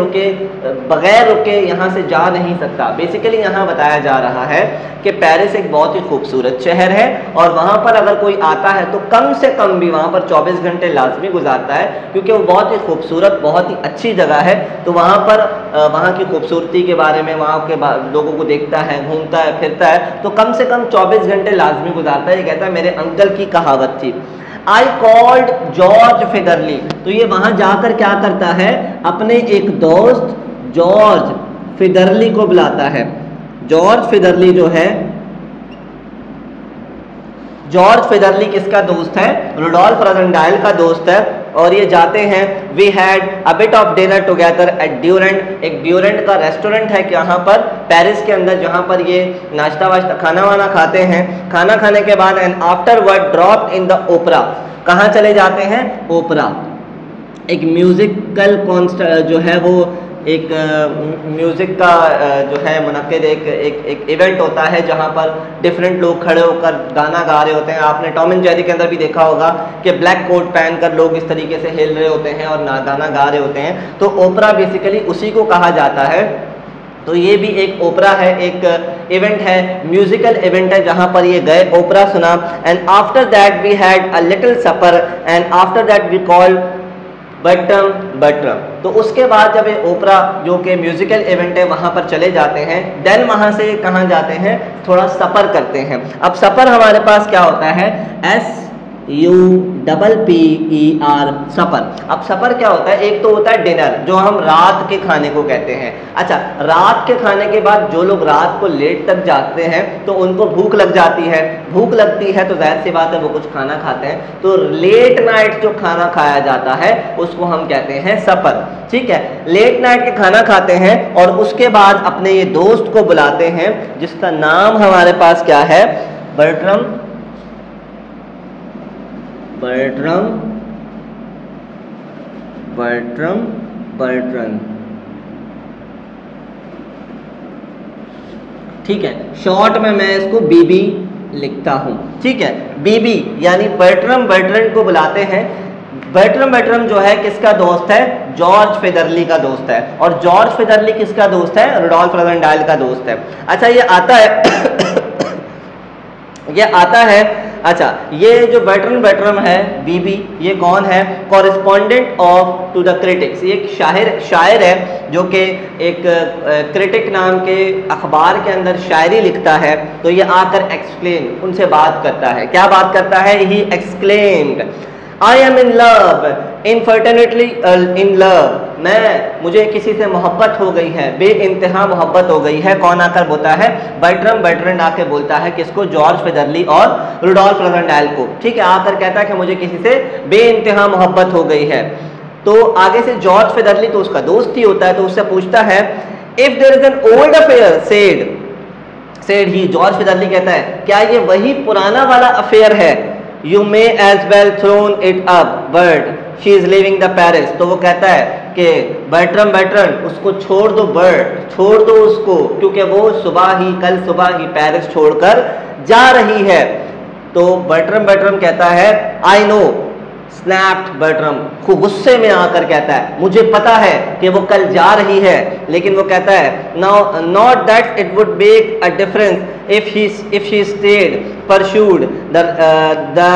बगैर रुके यहाँ से जा नहीं सकता। बेसिकली यहाँ बताया जा रहा है कि पेरिस एक बहुत ही खूबसूरत शहर है और वहाँ पर अगर कोई आता है तो कम से कम भी वहाँ पर 24 घंटे लाजमी गुजारता है, क्योंकि वो बहुत ही खूबसूरत, बहुत ही अच्छी जगह है। तो वहाँ पर वहाँ की खूबसूरती के बारे में, वहाँ के लोगों को देखता है, घूमता है, फिरता है, तो कम से कम 24 घंटे लाजमी गुजारता है। ये कहता है मेरे अंकल की कहावत थी। I called George Featherly. तो ये वहां जाकर क्या करता है, अपने एक दोस्त जॉर्ज फेदरली को बुलाता है। जॉर्ज फेदरली जो है, जॉर्ज फेदरली किसका दोस्त है, रुडोल्फ रोज़ेनडाइल का दोस्त है। और ये जाते हैं, we had a bit of dinner together at Durant. एक ड्यूरेंट का रेस्टोरेंट है यहाँ पर पेरिस के अंदर, जहाँ पर ये नाश्ता वाश्ता खाना वाना खाते हैं। खाना खाने के बाद and afterward dropped in the opera. कहाँ चले जाते हैं, ओपरा। एक म्यूजिकल कॉन्सर्ट जो है वो एक म्यूज़िक का जो है मुनक्किद एक इवेंट होता है जहाँ पर डिफरेंट लोग खड़े होकर गाना गा रहे होते हैं। आपने टॉम एंड जेरी के अंदर भी देखा होगा कि ब्लैक कोट पहनकर लोग इस तरीके से हिल रहे होते हैं और गाना गा रहे होते हैं। तो ओपरा बेसिकली उसी को कहा जाता है। तो ये भी एक ओपरा है, एक इवेंट है, म्यूजिकल इवेंट है जहाँ पर ये गए, ओपरा सुना। And after that we had a little supper and after that we called Bertram. तो उसके बाद जब ये ओपरा जो कि म्यूजिकल इवेंट है वहाँ पर चले जाते हैं, देन वहाँ से कहाँ जाते हैं, थोड़ा सफ़र करते हैं। अब सफ़र हमारे पास क्या होता है, SUPPER, सफ़र। अब सफ़र क्या होता है, एक तो होता है डिनर जो हम रात के खाने को कहते हैं। अच्छा, रात के खाने के बाद जो लोग रात को लेट तक जागते हैं तो उनको भूख लग जाती है, भूख लगती है तो जाहिर सी बात है वो कुछ खाना खाते हैं। तो लेट नाइट जो खाना खाया जाता है उसको हम कहते हैं सफ़र, ठीक है। लेट नाइट के खाना खाते हैं और उसके बाद अपने ये दोस्त को बुलाते हैं जिसका नाम हमारे पास क्या है, बर्ट्रम ठीक है। शॉर्ट में मैं इसको बीबी लिखता हूं, ठीक है। बीबी यानी बर्ट्रम को बुलाते हैं। बर्ट्रम बर्ट्रम जो है किसका दोस्त है? जॉर्ज फेदरली का दोस्त है। और जॉर्ज फेदरली किसका दोस्त है? रुडोल्फ रोज़ेनडाल का दोस्त है। अच्छा ये आता है ये आता है, अच्छा ये जो बर्ट्रम बर्ट्रम है बीबी, ये कौन है? Correspondent of to the critics. ये एक शायर है जो कि एक क्रिटिक नाम के अखबार के अंदर शायरी लिखता है। तो ये आकर एक्सप्लेन उनसे बात करता है। क्या बात करता है? He exclaimed I am in love, unfortunately in love, मुझे किसी से मोहब्बत हो गई है, बे इंतहा मोहब्बत हो गई है। कौन आकर बोलता है? बर्ट्रम बर्ट्रैंड आकर बोलता है। किसको? जॉर्ज फेदरली और रुडोल्फ रोज़ेनडाल को। ठीक है, आकर कहता है कि मुझे किसी से बे इंतहा मोहब्बत हो गई है। तो आगे से जॉर्ज फेदरली तो उसका दोस्त ही होता है, तो उससे पूछता है if there is an old affair said he, George Featherly कहता है क्या ये वही पुराना वाला अफेयर है? You may as well thrown it up, but she is leaving the Paris। तो वो कहता है कि बर्ट्रम बर्ट्रैंड उसको छोड़ दो, छोड़ दो उसको, क्योंकि वो कल सुबह ही पेरिस छोड़कर जा रही है। तो बर्ट्रम बर्ट्रम कहता है आई नो, स्नैप्ड बर्ट्रम, खूब गुस्से में आकर कहता है मुझे पता है कि वो कल जा रही है, लेकिन वो कहता है now not that it would make a difference if she stayed, pursued the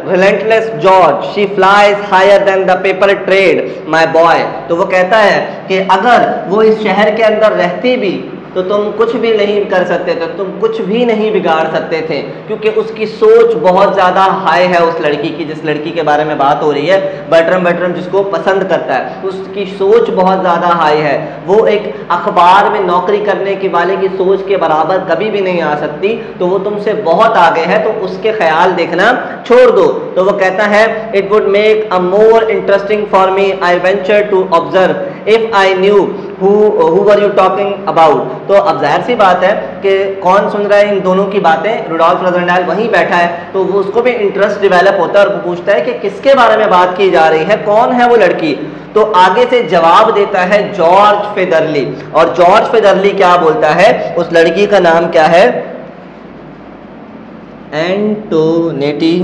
relentless George, she flies higher than the paper trade, my boy। तो वो कहता है कि अगर वो इस शहर के अंदर रहती भी तो तुम कुछ भी नहीं कर सकते थे, तुम कुछ भी नहीं बिगाड़ सकते थे, क्योंकि उसकी सोच बहुत ज़्यादा हाई है उस लड़की की, जिस लड़की के बारे में बात हो रही है, बर्ट्रम बर्ट्रम जिसको पसंद करता है, उसकी सोच बहुत ज़्यादा हाई है। वो एक अखबार में नौकरी करने की वाले की सोच के बराबर कभी भी नहीं आ सकती, तो वो तुमसे बहुत आगे है, तो उसके ख्याल देखना छोड़ दो। तो वो कहता है it would make a more interesting for me, I venture to observe if I knew who were you talking about। तो अब जाहिर सी बात है कि कौन सुन रहा है इन दोनों की बातें? रुडोल्फ रोज़ेनडाल वहीं बैठा है, तो वो उसको भी इंटरेस्ट डेवलप होता है और वो पूछता है कि किसके बारे में बात की जा रही है, कौन है वो लड़की? तो आगे से जवाब देता है जॉर्ज फेदरली। और जॉर्ज फेदरली क्या बोलता है? उस लड़की का नाम क्या है? Antoinette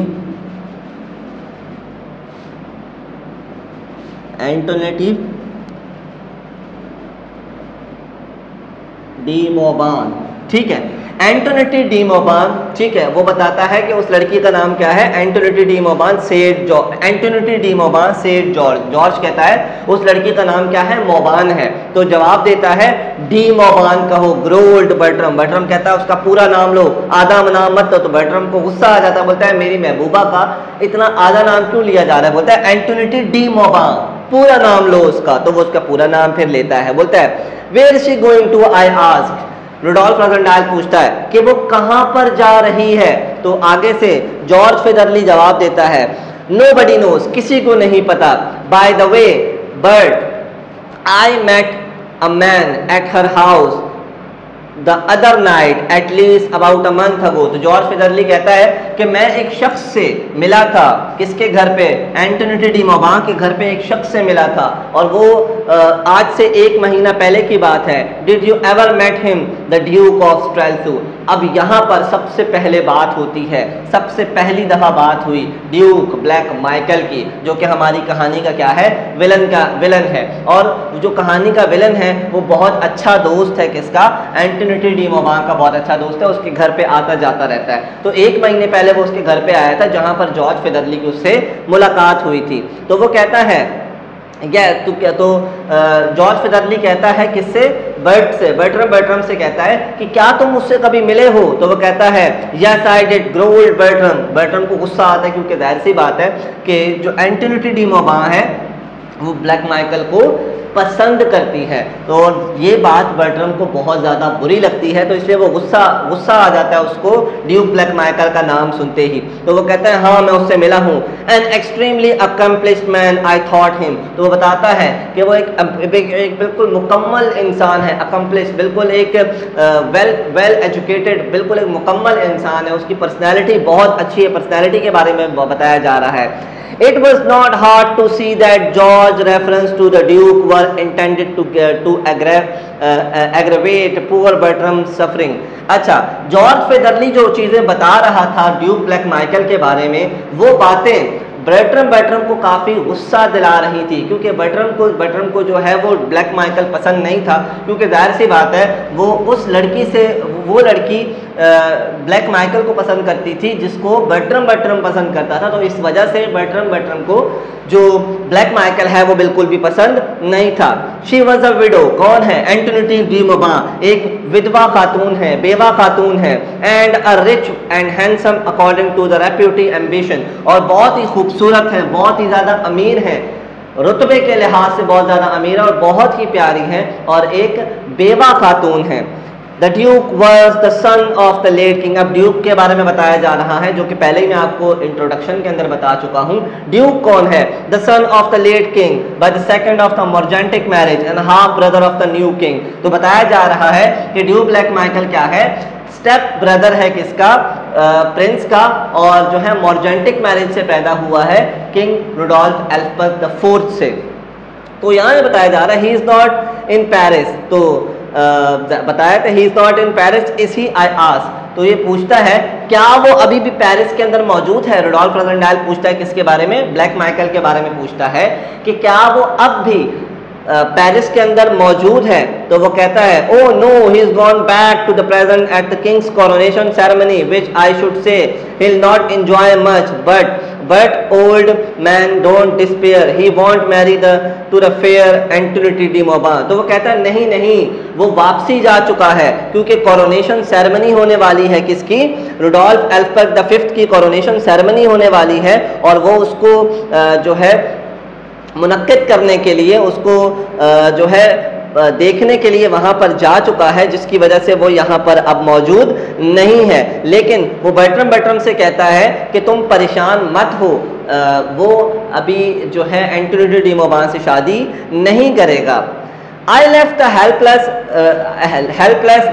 de मॉबान। ठीक है, एंटोनेटी डी मॉबान, ठीक है, वो बताता है कि उस लड़की का नाम क्या है? Antoinette de Mauban said George. Antoinette de Mauban said George. George कहता है उस लड़की का नाम क्या है? मॉबान है। तो जवाब देता है डी मॉबान कहो, ग्रोल्ड बर्ट्रम। बर्ट्रम कहता है उसका पूरा नाम लो, आधा नाम मत लो। तो बर्ट्रम को गुस्सा आ जाता है, बोलता है मेरी महबूबा का इतना आधा नाम क्यों लिया जा रहा है? बोलता है एंटोनेटी डी मॉबान, पूरा नाम लो उसका। तो वो उसका पूरा नाम फिर लेता है। बोलता है where is she going to, I asked. Rudolf Rassendyll पूछता है कि वो कहां पर जा रही है? तो आगे से जॉर्ज फेदरली जवाब देता है नोबडी नोज, किसी को नहीं पता। By the way but I met a man at her house the other night at least about a month ago. तो जॉर्ज फेदरली कहता है कि मैं एक शख्स से मिला था। किसके घर पे? एंटोनेटी डी मॉबान के घर पे एक शख्स से मिला था, और वो आज से 1 महीना पहले की बात है। Did you ever met him the duke of Strelsau. अब यहाँ पर सबसे पहले बात होती है, सबसे पहली दफ़ा बात हुई ड्यूक ब्लैक माइकल की, जो कि हमारी कहानी का क्या है? विलन है। और जो कहानी का विलन है वो बहुत अच्छा दोस्त है। किसका? एंटोनेटी डी मॉबान का बहुत अच्छा दोस्त है, उसके घर पे आता जाता रहता है। तो 1 महीने पहले वो उसके घर पे आया था, जहाँ पर जॉर्ज फेदरली की उससे मुलाकात हुई थी। तो वो कहता है जॉर्ज फेदरली कहता है किससे? बर्ट्रम बर्ट्रम से कहता है कि क्या तुम मुझसे कभी मिले हो? तो वो कहता है yes I did, growled Bertram. Bertram को गुस्सा आता है, क्योंकि जाहिर सी बात है कि जो एंटोनेटी डी मॉबान है वो ब्लैक माइकल को पसंद करती है। तो ये बात बर्ट्रम को बहुत ज़्यादा बुरी लगती है, तो इसलिए वो गुस्सा आ जाता है उसको ड्यूक ब्लैक माइकल का नाम सुनते ही। तो वो कहता है हाँ मैं उससे मिला हूँ। An extremely accomplished man I thought him. तो वो बताता है कि वो एक बिल्कुल मुकम्मल इंसान है। अकम्प्लिश बिल्कुल एक वेल एजुकेटेड, बिल्कुल एक मुकम्मल इंसान है। उसकी पर्सनैलिटी बहुत अच्छी है। पर्सनैलिटी के बारे में बताया जा रहा है। It was not hard to see that George's reference to the Duke were intended to aggravate poor Bertram's suffering। अच्छा, जॉर्ज फेदरली जो चीज़ें बता रहा था ड्यूक ब्लैक माइकल के बारे में, वो बातें बर्ट्रम को काफ़ी गुस्सा दिला रही थी, क्योंकि बर्ट्रम को जो है वो ब्लैक माइकल पसंद नहीं था, क्योंकि जाहिर सी बात है वो उस लड़की से वो लड़की ब्लैक माइकल को पसंद करती थी जिसको बर्ट्रम पसंद करता था। तो इस वजह से बर्ट्रम को जो ब्लैक माइकल है वो बिल्कुल भी पसंद नहीं था। शी वॉज अ विडो, कौन है? एंटोनिटी डी मौबां, एक विधवा खातून है, बेवा खातून है। And a rich and handsome according to the repute ambition, और बहुत ही खूबसूरत है, बहुत ही ज़्यादा अमीर है, रुतबे के लिहाज से बहुत ज़्यादा अमीर है और बहुत ही प्यारी है, और एक बेवा खातून है। The duke was the son of the late king. अब ड्यूक के बारे में बताया जा रहा है, जो कि पहले ही मैं आपको इंट्रोडक्शन के अंदर बता चुका हूँ। ड्यूक कौन है? The son of the late king by the second of the morganatic marriage and half brother of the new king. तो बताया जा रहा है कि ड्यूक ब्लैक माइकल क्या है? स्टेप ब्रदर है किसका? प्रिंस का, और जो है मॉर्जेंटिक मैरिज से पैदा हुआ है किंग रुडोल्फ एल्फबर्ग द फोर्थ से। तो यहाँ बताया जा रहा है he is not in Paris. तो बताया था he is not in Paris, is he? I ask. तो ये पूछता है क्या वो अभी भी पेरिस के अंदर मौजूद है? रुडोल्फ रोजेंडाल पूछता है किसके बारे में? ब्लैक माइकल के बारे में पूछता है कि क्या वो अब भी पेरिस के अंदर मौजूद है। तो वो कहता है oh no, he is gone back to the present at the king's coronation ceremony which I should say he will not enjoy much, but old man don't despair, he won't marry to the fair Antoinette de Mauban. तो वो कहता है नहीं, वो वापसी जा चुका है, क्योंकि कोरोनेशन सेरेमनी होने वाली है किसकी? रुडोल्फ एल्फबर्ग द फिफ्थ की कोरोनेशन सेरेमनी होने वाली है, और वो उसको जो है मुनक्किद करने के लिए, उसको जो है देखने के लिए वहाँ पर जा चुका है, जिसकी वजह से वो यहाँ पर अब मौजूद नहीं है। लेकिन वो बर्ट्रम से कहता है कि तुम परेशान मत हो, वो अभी जो है एंटोनिटी डी मौबां से शादी नहीं करेगा। I left the helpless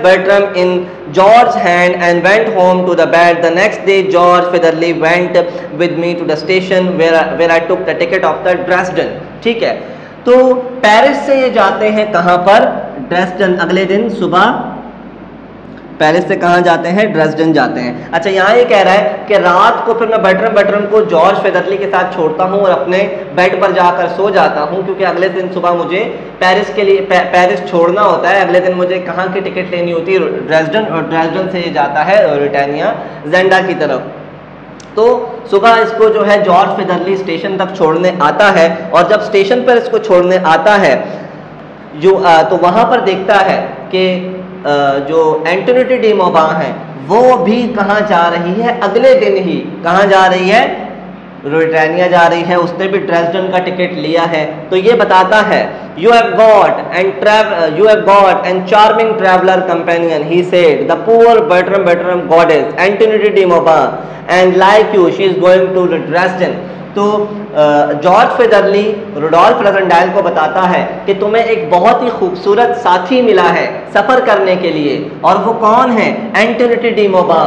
Bertram in George's hand and went home to the bed. The next day, George Featherly went with me to the station where I took the ticket of the Dresden. ठीक है, तो Paris से ये जाते हैं कहाँ पर? Dresden. अगले दिन सुबह पेरिस से कहाँ जाते हैं? ड्रेसडन जाते हैं। अच्छा, यहाँ ये कह रहा है कि रात को फिर मैं बर्ट्रम को जॉर्ज फेदरली के साथ छोड़ता हूँ और अपने बेड पर जाकर सो जाता हूँ, क्योंकि अगले दिन सुबह मुझे पेरिस के लिए पेरिस छोड़ना होता है। अगले दिन मुझे कहाँ की टिकट लेनी होती है? ड्रेसडन, और ड्रेसडन से ये जाता है ब्रिटानिया ज़ेंडा की तरफ। तो सुबह इसको जो है जॉर्ज फेदरली स्टेशन तक छोड़ने आता है, और जब स्टेशन पर इसको छोड़ने आता है तो वहाँ पर देखता है कि जो एंटोनिटी डी मौबां है वो भी कहाँ जा रही है? अगले दिन ही कहाँ जा रही है? ब्रिटानिया जा रही है। उसने भी ड्रेसडन का टिकट लिया है। तो ये बताता है you have got and charming traveller companion, he said the poor Bertram goddess Antoinette de Mauban and like you she is going to Dresden. तो जॉर्ज फेदरली रुडोल्फ रोजेंडाल को बताता है कि तुम्हें एक बहुत ही खूबसूरत साथी मिला है सफ़र करने के लिए, और वो कौन है? एंटोनिटी डी मौबां,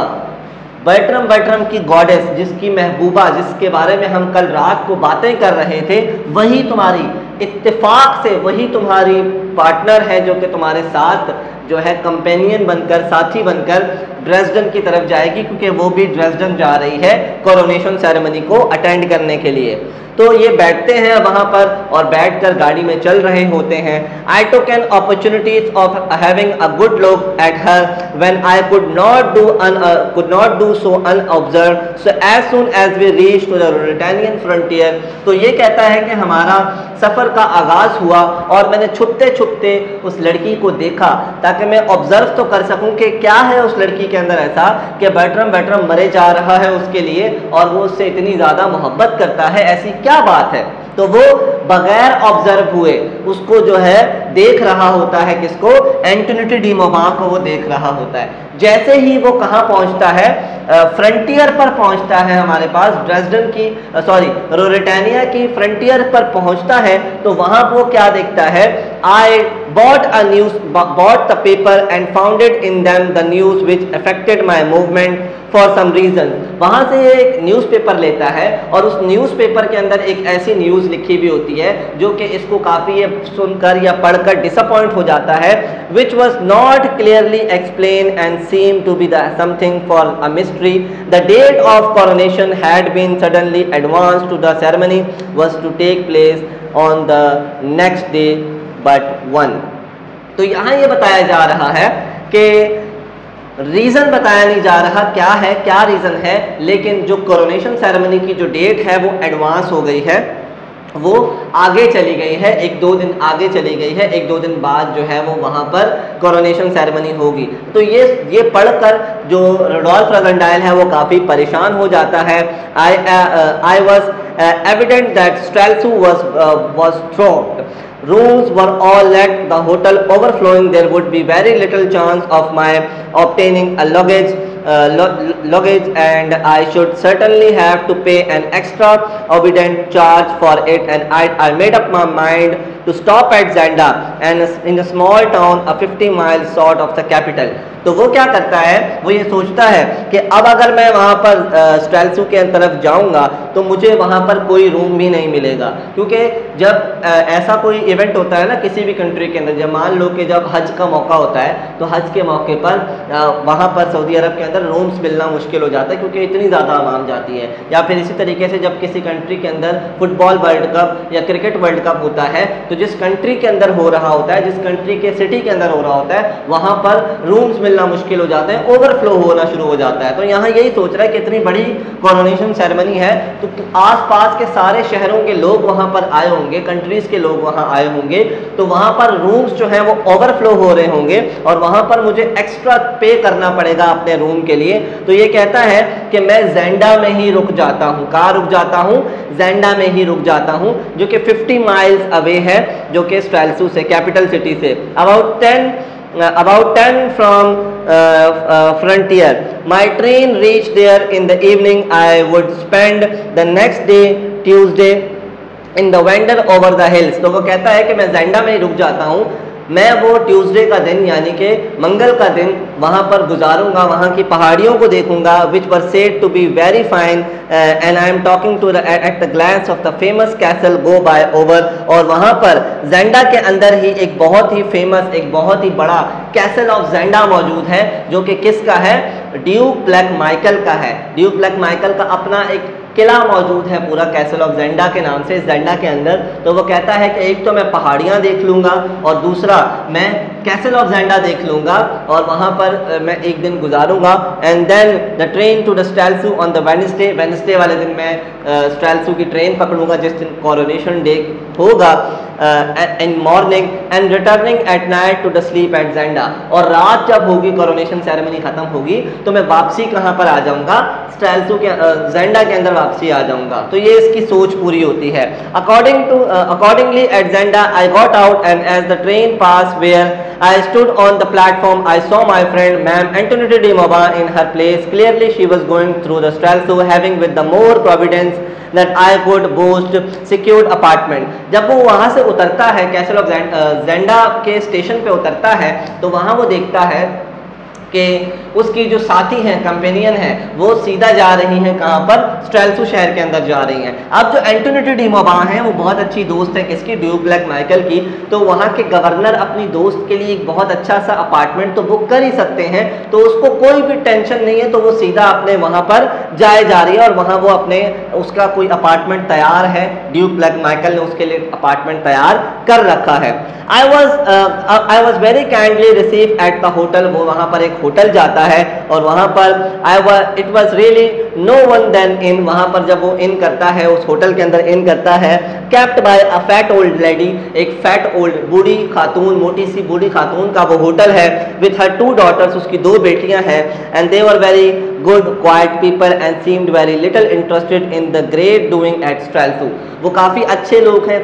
बर्ट्रम की गॉडेस, जिसकी महबूबा, जिसके बारे में हम कल रात को बातें कर रहे थे, वही तुम्हारी इत्तेफाक से वही तुम्हारी पार्टनर है, जो कि तुम्हारे साथ जो है कंपेनियन बनकर, साथी बनकर ड्रेसडन की तरफ जाएगी, क्योंकि वो भी ड्रेसडन जा रही है कोरोनेशन सेरेमनी को अटेंड करने के लिए। तो ये बैठते हैं वहाँ पर और बैठकर गाड़ी में चल रहे होते हैं। I took an opportunities of having a good look at her when I could not do so unobserved, so as soon as we reach to the Ruritanian frontier. तो ये कहता है कि हमारा सफ़र का आगाज़ हुआ और मैंने छुपते छुपते उस लड़की को देखा, ताकि मैं ऑब्जर्व तो कर सकूं कि क्या है उस लड़की के अंदर ऐसा कि बर्ट्रम मरे जा रहा है उसके लिए, और वो उससे इतनी ज़्यादा मोहब्बत करता है, ऐसी क्या बात है? तो वो बगैर ऑब्जर्व हुए उसको जो है देख रहा होता है। किसको? एंटोनिटी डी मौबां को वो देख रहा होता है। जैसे ही वो कहाँ पहुँचता है? फ्रंटियर पर पहुँचता है, हमारे पास ड्रेसडन की ब्रिटानिया की फ्रंटियर पर पहुँचता है। तो वहाँ वो क्या देखता है? आई bought the paper and found it in them the news which affected my movement for some reason। वहाँ से ये एक न्यूज़पेपर लेता है और उस न्यूज़पेपर के अंदर एक ऐसी न्यूज़ लिखी भी होती है जो कि इसको काफ़ी ये सुनकर या पढ़कर डिसअपॉइंट हो जाता है, which was not clearly explained and seemed to be the something for a mystery। The date of coronation had been suddenly advanced to the ceremony was to take place on the next day but one। तो यहाँ ये बताया जा रहा है कि reason बताया नहीं जा रहा क्या है, क्या रीज़न है, लेकिन जो कोरोनेशन सेरेमनी की जो डेट है वो एडवांस हो गई है, वो आगे चली गई है, 1-2 दिन आगे चली गई है, 1-2 दिन बाद जो है वो वहाँ पर कोरोनेशन सेरेमनी होगी। तो ये पढ़कर जो रुडोल्फ रगनडाइल है वो काफ़ी परेशान हो जाता है। I was evident that Strelsau was thrown। Rooms were all let, the hotel overflowing, there would be very little chance of my obtaining a luggage and I should certainly have to pay an extravagant charge for it, and I made up my mind to stop at Zenda and in a small town a 50 miles south of the capital। तो वो क्या करता है, वो ये सोचता है कि अब अगर मैं वहाँ पर स्ट्रेल्सू के तरफ जाऊँगा तो मुझे वहाँ पर कोई रूम भी नहीं मिलेगा, क्योंकि जब ऐसा कोई इवेंट होता है ना किसी भी कंट्री के अंदर, जब मान लो कि जब हज का मौका होता है तो हज के मौके पर वहाँ पर सऊदी अरब के अंदर रूम्स मिलना मुश्किल हो जाता है क्योंकि इतनी ज़्यादा आवाम जाती है। या फिर इसी तरीके से जब किसी कंट्री के अंदर फुटबॉल वर्ल्ड कप या क्रिकेट वर्ल्ड कप होता है तो जिस कंट्री के अंदर हो रहा होता है, जिस कंट्री के सिटी के अंदर हो रहा होता है, वहाँ पर रूम्स मिलना मुश्किल हो जाते हैं, ओवरफ्लो होना शुरू हो जाता है। तो यहाँ यही सोच रहा है कि इतनी बड़ी कोरोनेशन सेरेमनी है तो आसपास के सारे शहरों के लोग वहाँ पर आए होंगे, कंट्रीज़ के लोग वहाँ आए होंगे, तो वहाँ पर रूम्स जो हैं वो ओवरफ्लो हो रहे होंगे और वहाँ पर मुझे एक्स्ट्रा पे करना पड़ेगा अपने रूम के लिए। तो ये कहता है कि मैं ज़ेंडा में ही रुक जाता हूँ। कहाँ रुक जाता हूँ? ज़ेंडा में ही रुक जाता हूँ, जो कि 50 माइल्स अवे है, जो कि स्ट्रेल्सू से, कैपिटल सिटी से about 10 from frontier। My train reached there in the evening। I would spend the next day Tuesday in the wander over the hills। तो वो कहता है कि मैं ज़ेंडा में ही रुक जाता हूँ, मैं वो ट्यूसडे का दिन यानी कि मंगल का दिन वहाँ पर गुजारूंगा, वहाँ की पहाड़ियों को देखूंगा, which were said to be very fine and I am talking to at the glance of the famous castle go by over. और वहाँ पर ज़ेंडा के अंदर ही एक बहुत ही फेमस, एक बहुत ही बड़ा कैसल ऑफ ज़ेंडा मौजूद है, जो कि किसका है? ड्यूक ब्लैक माइकल का है। ड्यूक ब्लैक माइकल का अपना एक किला मौजूद है पूरा कैसल ऑफ ज़ेंडा के नाम से, ज़ेंडा के अंदर। तो वो कहता है कि एक तो मैं पहाड़ियाँ देख लूँगा और दूसरा मैं कैसल ऑफ ज़ेंडा देख लूँगा और वहाँ पर मैं एक दिन गुजारूँगा। And then the train to the Strelsau on the Wednesday वाले दिन मैं स्ट्रेल्सू की ट्रेन पकड़ूंगा जिस दिन कोरोनेशन डे होगा, in morning and returning at night to the sleep at Zenda. और रात जब होगी, कोरोनेशन सेरेमनी ख़त्म होगी, तो मैं वापसी कहाँ पर आ जाऊँगा? स्ट्रेल्सू के ज़ेंडा के अंदर वापसी आ जाऊँगा। तो ये इसकी सोच पूरी होती है। Accordingly at Zenda I got out and as the train pass where I stood on the platform, I saw my friend Ma'am Antoinette de Mauban in her place। Clearly she was going through the Strelso, having with the more providence that I could boast secured apartment। जब वो वहाँ से उतरता है, castle of ज़ेंडा के station पे उतरता है, तो वहाँ वो देखता है कि उसकी जो साथी हैं, कंपेनियन हैं, वो सीधा जा रही हैं कहाँ पर? स्ट्रेल्सू शहर के अंदर जा रही हैं। अब जो एंटोनेट डी मौबान हैं वो बहुत अच्छी दोस्त है किसकी? ड्यूक ब्लैक माइकल की। तो वहाँ के गवर्नर अपनी दोस्त के लिए एक बहुत अच्छा सा अपार्टमेंट तो बुक कर ही सकते हैं, तो उसको कोई भी टेंशन नहीं है, तो वो सीधा अपने वहाँ पर जा रही है और वहाँ वो अपने उसका कोई अपार्टमेंट तैयार है, ड्यूक ब्लैक माइकल ने उसके लिए अपार्टमेंट तैयार कर रखा है। I was very kindly receive at the hotel. वो वहाँ पर एक होटल जाता है और वहाँ पर it was really no one then in. वहाँ पर जब वो इन करता है, उस होटल के अंदर इन करता है, kept by a fat old lady, एक फैट ओल्ड बूढ़ी खातून, मोटी सी बूढ़ी खातून का वो होटल है, विथ हर 2 daughters, उसकी 2 बेटियां हैं। And they were very good quite people and seemed very little interested in the great doing at Strelsau. वो काफ़ी अच्छे लोग हैं,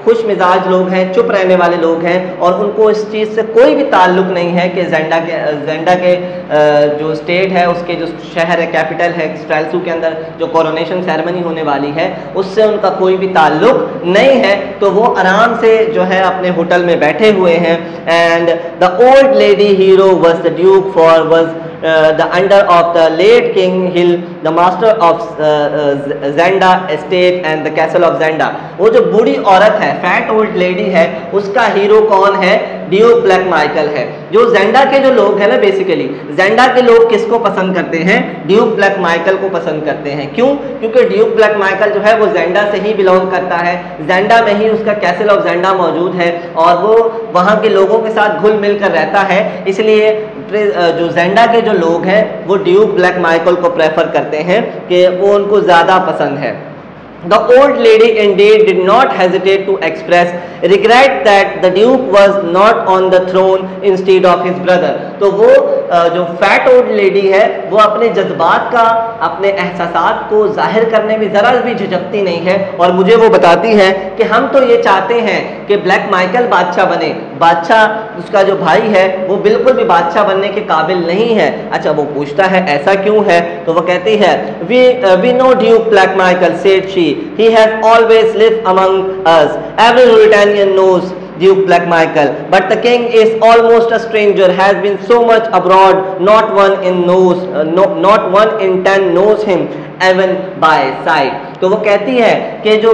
खुश मिजाज लोग हैं, चुप रहने वाले लोग हैं और उनको इस चीज़ से कोई भी ताल्लुक नहीं है कि जेंडा के जो स्टेट है, उसके जो शहर है, कैपिटल है स्ट्रेल्सू के अंदर जो कोरोनेशन सेरेमनी होने वाली है, उससे उनका कोई भी ताल्लुक नहीं है। तो वो आराम से जो है अपने होटल में बैठे हुए हैं। And the old lady hero was the Duke for was the under of the late King Hill, the master of Zenda estate and the castle of Zenda। वो जो बूढ़ी औरत है, फैट ओल्ड लेडी है, उसका हीरो कौन है? Duke Black Michael है। जो जेंडा के जो लोग हैं ना, बेसिकली जेंडा के लोग किसको पसंद करते हैं? ड्यूक ब्लैक माइकल को पसंद करते हैं। क्यों? क्योंकि ड्यूक ब्लैक माइकल जो है वो जेंडा से ही बिलोंग करता है, जेंडा में ही उसका कैसल ऑफ जेंडा मौजूद है और वो वहाँ के लोगों के साथ घुल मिल कर रहता है। इसलिए जो जेंडा के जो लोग हैं वो ड्यूक ब्लैक माइकल को प्रेफर करते हैं कि वो उनको ज़्यादा पसंद है। The old lady indeed did not hesitate to express regret that the Duke was not on the throne instead of his brother। तो वो जो फैट ओल्ड लेडी है वो अपने जज्बात का, अपने एहसासात को जाहिर करने में ज़रा भी झिझकती नहीं है और मुझे वो बताती है कि हम तो ये चाहते हैं कि ब्लैक माइकल बादशाह बने। बादशाह उसका जो भाई है वो बिल्कुल भी बादशाह बनने के काबिल नहीं है। अच्छा, वो पूछता है ऐसा क्यों है? तो वो कहती है we know duke Black Michael said she, he has always lived among us, every Ruritanian knows Duke Black Michael, but the king is almost a stranger, has been so much abroad, not one in 10 knows him even by sight। तो वो कहती है कि जो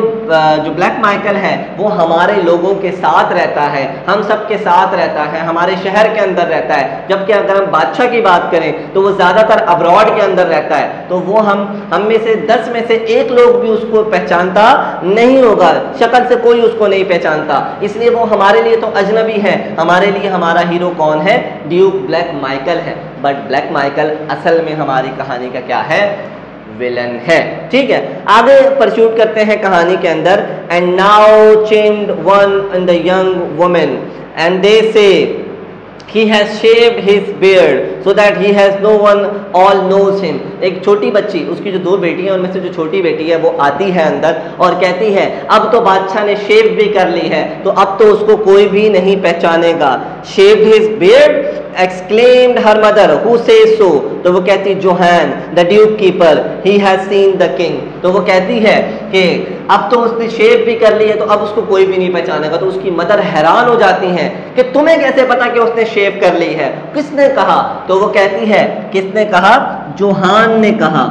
black Michael है वो हमारे लोगों के साथ रहता है, हम सब के साथ रहता है, हमारे शहर के अंदर रहता है। जबकि अगर हम बादशाह की बात करें तो वो ज़्यादातर अब्रॉड के अंदर रहता है। तो वो हम में से 10 में से 1 लोग भी उसको पहचानता नहीं होगा, शक्ल से कोई उसको नहीं पहचानता। इसलिए वो हमारे लिए तो अजनबी है। हमारे लिए हमारा हीरो कौन है? ड्यूक ब्लैक माइकल है। बट ब्लैक माइकल असल में हमारी कहानी का क्या है? विलन है। ठीक है, आगे परस्यूट करते हैं कहानी के अंदर। And now changed one in the young woman and they से he has shaved his beard so that he has no one all knows him। एक छोटी बच्ची, उसकी जो 2 बेटी हैं उनमें से जो छोटी बेटी है वो आती है अंदर और कहती है अब तो बादशाह ने शेव भी कर ली है तो अब तो उसको कोई भी नहीं पहचानेगा। shaved his beard exclaimed her mother, who says so? तो वो कहती Johan the duke keeper, he has seen the king। तो वो कहती है कि अब तो उसने शेव भी कर ली है तो अब उसको कोई भी नहीं पहचानेगा। तो उसकी मदर हैरान हो जाती हैं कि तुम्हें कैसे पता कि उसने शेव कर ली है? किसने कहा? तो वो कहती है किसने कहा? जोहान ने कहा।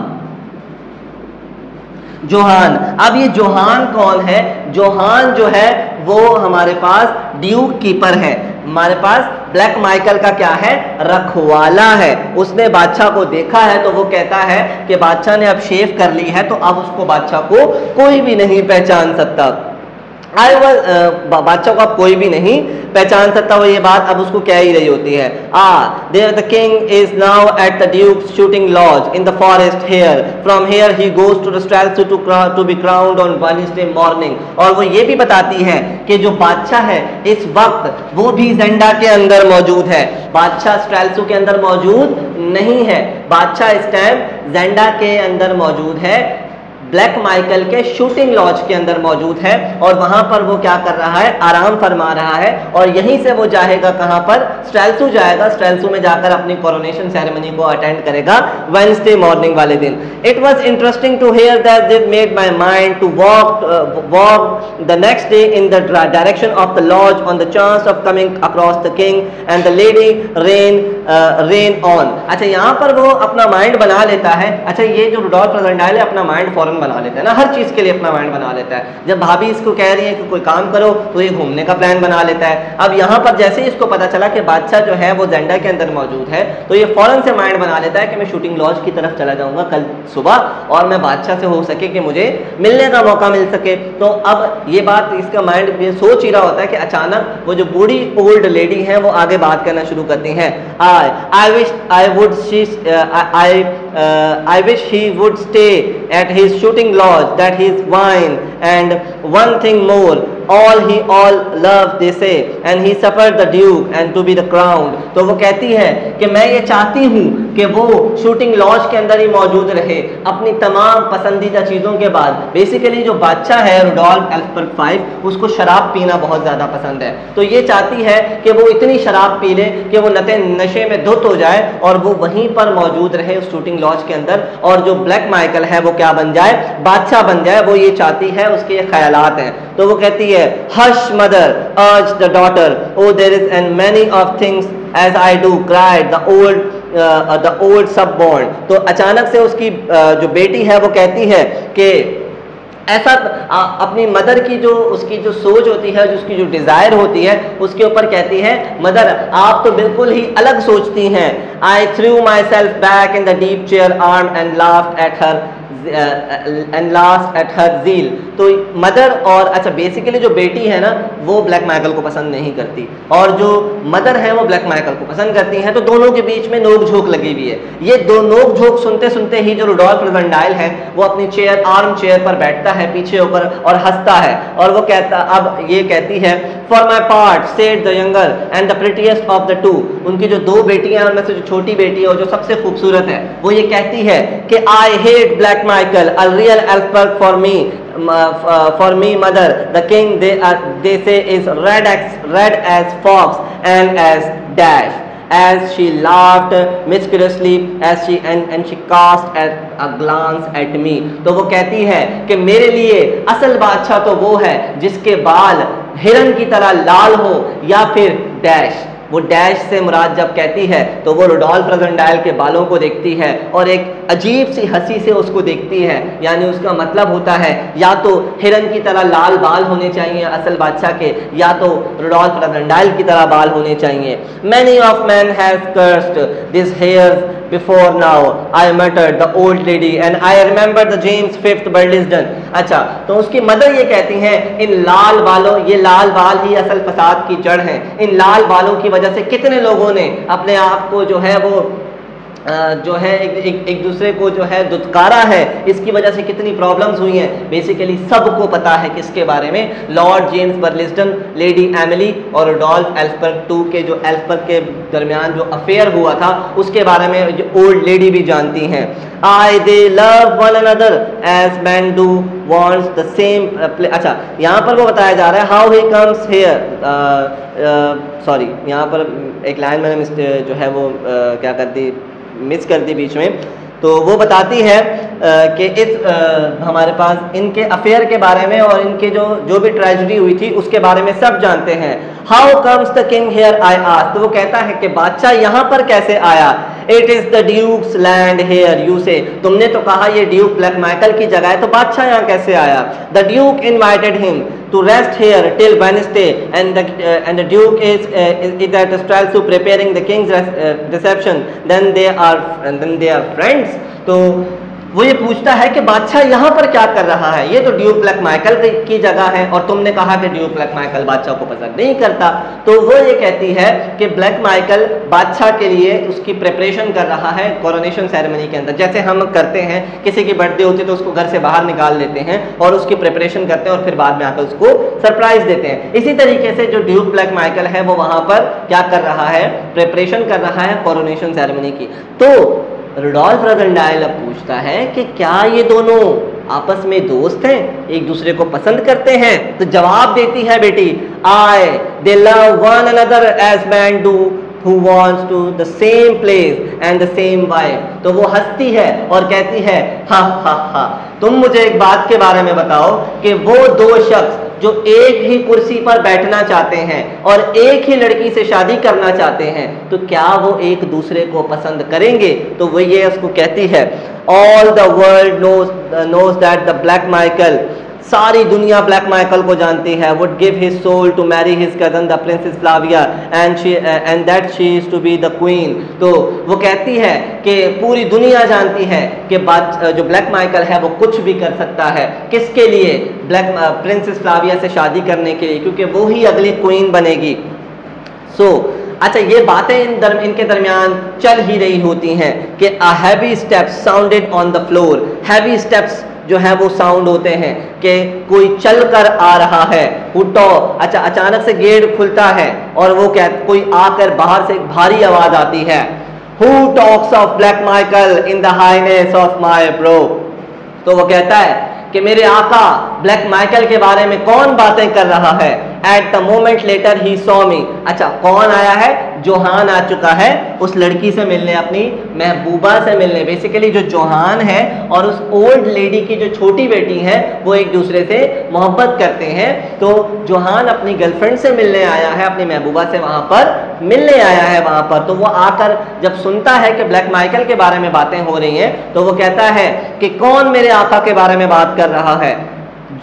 जोहान। अब ये जोहान कौन है? जोहान जो है वो हमारे पास ड्यूक कीपर है, हमारे पास ब्लैक माइकल का क्या है? रखवाला है। उसने बादशाह को देखा है तो वो कहता है कि बादशाह ने अब शेव कर ली है तो अब उसको बादशाह को कोई भी नहीं पहचान सकता। बादशाह को अब कोई भी नहीं पहचान सकता। वो ये बात अब उसको कह ही रही होती है। There the king is now at the duke shooting lodge in the forest here, from here he goes to the Strelsau to be crowned on Wednesday morning. और वो ये भी बताती है कि जो बादशाह है इस वक्त वो भी जेंडा के अंदर मौजूद है, बादशाह स्ट्रेल्सू के अंदर मौजूद नहीं है। बादशाह इस टाइम जेंडा के अंदर मौजूद है, ब्लैक माइकल के शूटिंग लॉज के अंदर मौजूद है और वहां पर वो क्या कर रहा है? आराम फरमा रहा है। और यहीं से वो जाएगा कहां पर? स्ट्रेल्सू जाएगा। स्ट्रेल्सू में जाकर अपनी कोरोनेशन सेरेमनी को अटेंड करेगा वेडनेसडे मॉर्निंग वाले दिन। It was interesting to hear that this made my mind to walk the next day in the direction of the lodge on the chance of coming across the king and the lady rain on. अच्छा, यहाँ पर वो अपना mind बना लेता है। अच्छा, ये जो रुडोल्फ रोजेंडाइल है अपना माइंड फॉरन बना लेता है ना, हर चीज के लिए अपना माइंड बना लेता है। जब भाभी इसको कह रही है कि कोई काम करो तो ये घूमने का प्लान बना लेता है। अब यहाँ पर जैसे ही इसको पता चला कि बादशाह जो है वो जेंडा के अंदर मौजूद है तो ये फौरन से माइंड बना लेता है कि मैं शूटिंग लॉज की तरफ चला जाऊंगा कल सुबह और मैं बादशाह से हो सके कि मुझे मिलने का मौका मिल सके। तो अब ये बात इसका माइंड ये सोच ही रहा होता है कि अचानक वो जो बूढ़ी ओल्ड लेडी है वो आगे बात करना शुरू करती हैं। I wish he would stay at his shooting lodge, that his wine, and one thing more, all love they say and he suffered the duke and to be the crowned। तो वो कहती है कि मैं ये चाहती हूँ कि वो शूटिंग लॉज के अंदर ही मौजूद रहे अपनी तमाम पसंदीदा चीज़ों के बाद। बेसिकली जो बादशाह है रुडोल्फ एल्सबर्ग फाइव, उसको शराब पीना बहुत ज़्यादा पसंद है, तो ये चाहती है कि वो इतनी शराब पी ले कि वो नशे में धुत हो जाए और वो वहीं पर मौजूद रहे उस शूटिंग लॉज के अंदर, और जो ब्लैक माइकल है वो क्या बन जाए, बादशाह बन जाए। वो ये चाहती है, उसके ये ख्यालात हैं। तो वो कहती है hush mother urge the daughter oh there is and many of things as I do cried the old stubborn. तो अचानक से उसकी जो बेटी है वो कहती है कि ऐसा अपनी मदर की जो उसकी जो सोच होती है, जो उसकी जो डिज़ायर होती है, उसके ऊपर कहती है मदर आप तो बिल्कुल ही अलग सोचती हैं। I threw myself back in the deep chair arm and laughed at her zeal. तो मदर और अच्छा बेसिकली जो बेटी है ना वो ब्लैक माइकल को पसंद नहीं करती और जो मदर है वो ब्लैक माइकल को पसंद करती हैं, तो दोनों के बीच में नोक झोंक लगी हुई है। ये दो नोक झोंक सुनते सुनते ही जो रुडोल्फ रोजेंडाइल है वो अपनी आर्म चेयर पर बैठता है पीछे होकर और हंसता है, और वो कहता अब ये कहती है for my part said the younger and the prettiest of the two. उनकी जो दो बेटियां हैं उनमें से जो छोटी बेटी है और जो सबसे खूबसूरत है वो ये कहती है कि I hate black Michael a real Ellsberg for me mother the king they say is red as fox and as dash। as she laughed mischievously as she and she cast a glance at me। तो वो कहती है कि मेरे लिए असल बादशाह तो वो है जिसके बाल हिरन की तरह लाल हो या फिर डैश। वो डैश से मुराद जब कहती है तो वो रुडोल्फ रोजेंडाइल के बालों को देखती है और एक अजीब सी हंसी से उसको देखती है, यानी उसका मतलब होता है या तो हिरन की तरह लाल बाल होने चाहिए असल बादशाह के, या तो रुडोल्फ रोजेंडाइल की तरह बाल होने चाहिए। Many of man has cursed this hairs before now I muttered the old lady and I remember the James fifth Burlesdon. अच्छा, तो उसकी मदर ये कहती हैं इन लाल बालों, ये लाल बाल ही असल फसाद की जड़ हैं। इन लाल बालों की वजह से कितने लोगों ने अपने आप को जो है वो जो है एक दूसरे को जो है दुत्कारा है, इसकी वजह से कितनी प्रॉब्लम्स हुई हैं। बेसिकली सबको पता है किसके बारे में, लॉर्ड जेम्स बर्लिस्टन, लेडी एमिली और रुडोल्फ एल्सबर्ग टू के जो एल्सबर्ग के दरमियान जो अफेयर हुआ था उसके बारे में जो ओल्ड लेडी भी जानती हैं। I they love one another as man do wants the same. अच्छा, यहाँ पर वो बताया जा रहा है how he comes here, sorry यहाँ पर एक लाइन मैंने जो है वो क्या कर दी, मिस कर दी बीच में। तो वो बताती है कि इस हमारे पास इनके अफेयर के बारे में और इनके जो भी ट्रेजेडी हुई थी उसके बारे में सब जानते हैं। How comes the king here I ask. तो वो कहता है कि बादशाह यहाँ पर कैसे आया। It is the duke's land here you say. तुमने तो कहा ये ड्यूक ब्लैक माइकल की जगह है, तो बादशाह यहाँ कैसे आया। The Duke invited him to rest here till Wednesday and the Duke is at Streltsov preparing the king's reception, then they are friends। तो वो ये पूछता है कि बादशाह यहाँ पर क्या कर रहा है, ये तो ड्यूक ब्लैक माइकल की जगह है और तुमने कहा कि ड्यूक ब्लैक माइकल बादशाह को पसंद नहीं करता। तो वो ये कहती है कि ब्लैक माइकल बादशाह के लिए उसकी प्रिपरेशन कर रहा है कोरोनेशन सेरेमनी के अंदर, जैसे हम करते हैं किसी की बर्थडे होती है तो उसको घर से बाहर निकाल लेते हैं और उसकी प्रिपरेशन करते हैं और फिर बाद में आकर उसको सरप्राइज देते हैं। इसी तरीके से जो ड्यूक ब्लैक माइकल है वो वहाँ पर क्या कर रहा है, प्रिपरेशन कर रहा है कोरोनेशन सेरेमनी की। तो रुडोल्फ रोजेंडाइल अब पूछता है कि क्या ये दोनों आपस में दोस्त हैं, एक दूसरे को पसंद करते हैं। तो जवाब देती है बेटी, I they love one another as man do who wants to the same place and the same wife। तो वो हंसती है और कहती है हा हा हा। तुम मुझे एक बात के बारे में बताओ कि वो दो शख्स जो एक ही कुर्सी पर बैठना चाहते हैं और एक ही लड़की से शादी करना चाहते हैं, तो क्या वो एक दूसरे को पसंद करेंगे। तो वो ये उसको कहती है all the world knows that the black Michael, सारी दुनिया ब्लैक माइकल को जानती है, would give his soul to marry his cousin the princess Flavia and that she is to be the queen. तो वो कहती है कि पूरी दुनिया जानती है कि जो ब्लैक माइकल है वो कुछ भी कर सकता है, किसके लिए, ब्लैक प्रिंसेस फ्लाविया से शादी करने के लिए, क्योंकि वो ही अगली क्वीन बनेगी। सो अच्छा ये बातें इनके दरमियान चल ही रही होती हैं कि a heavy steps sounded on the floor. Heavy steps जो है वो साउंड होते हैं कि कोई चल कर आ रहा है। हुटो, अच्छा अचानक से गेट खुलता है और वो क्या, कोई आकर बाहर से एक भारी आवाज आती है, Who talks of Black Michael in the highness of my bro? तो वो कहता है कि मेरे आका ब्लैक माइकल के बारे में कौन बातें कर रहा है। At the moment later he saw me. अच्छा कौन आया है? जोहान आ चुका है उस लड़की से मिलने, अपनी महबूबा से मिलने। बेसिकली जो जोहान है और उस ओल्ड लेडी की जो छोटी बेटी है वो एक दूसरे से मोहब्बत करते हैं। तो जोहान अपनी गर्लफ्रेंड से मिलने आया है, अपनी महबूबा से वहां पर मिलने आया है वहां पर। तो वो आकर जब सुनता है कि ब्लैक माइकल के बारे में बातें हो रही हैं तो वो कहता है कि कौन मेरे आका के बारे में बात कर रहा है।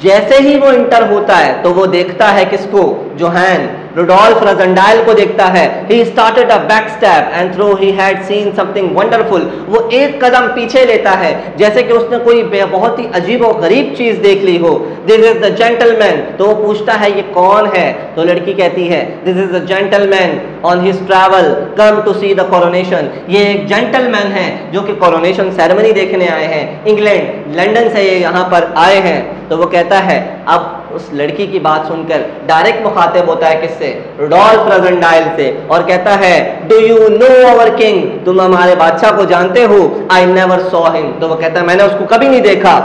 जैसे ही वो इंटर होता है तो वो देखता है किसको? जोहान रुडोल्फ रोजेंडाइल को देखता है। He started a backstep and though he had seen something wonderful, वो एक कदम पीछे लेता है जैसे कि उसने कोई बहुत ही अजीब और गरीब चीज देख ली हो। This is the gentleman, तो वो पूछता है ये कौन है? तो लड़की कहती है This is the gentleman on his travel come to see the coronation। ये एक जेंटलमैन है जो कि कोरोनेशन सेरेमनी देखने आए हैं, इंग्लैंड लंदन से ये यहाँ पर आए हैं। तो वो कहता है, अब उस लड़की की बात सुनकर डायरेक्ट मुखातिब होता है किससे? रुडोल्फ रोजेंडाइल से, और कहता है do you know our king, तुम हमारे बादशाह को जानते हो? I never saw him. तो वो कहता है मैंने उसको कभी नहीं देखा।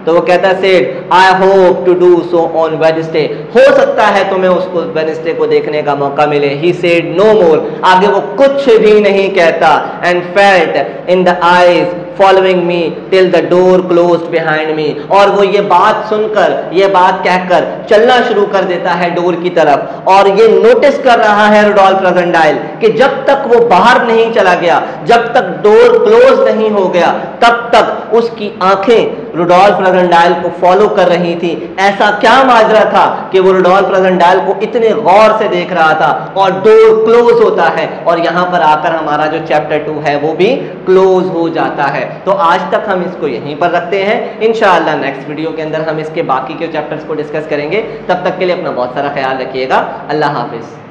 तो वो कहता है said I hope to do so on Wednesday, हो सकता है तुम्हें उसको वेडनेसडे को देखने का मौका मिले। ही सेड नो मोर, आगे वो कुछ भी नहीं कहता। And felt in the eyes following me till the door closed behind me, और वो ये बात सुनकर, ये बात कहकर चलना शुरू कर देता है डोर की तरफ। और ये नोटिस कर रहा है रुडोल्फ रोजेंडाइल कि जब तक वो बाहर नहीं चला गया, जब तक डोर क्लोज नहीं हो गया, तब तक उसकी आंखें रुडोल्फ रोजेंडाइल को फॉलो कर रही थी। ऐसा क्या माजरा था कि वो रुडोल्फ रोजेंडाइल को इतने गौर से देख रहा था और डोर क्लोज होता है और यहां पर आकर हमारा जो चैप्टर 2 है वो भी क्लोज हो जाता है। तो आज तक हम इसको यहीं पर रखते हैं। इंशाअल्लाह नेक्स्ट वीडियो के अंदर हम इसके बाकी के चैप्टर्स को डिस्कस करेंगे। तब तक के लिए अपना बहुत सारा ख्याल रखिएगा। अल्लाह हाफिज।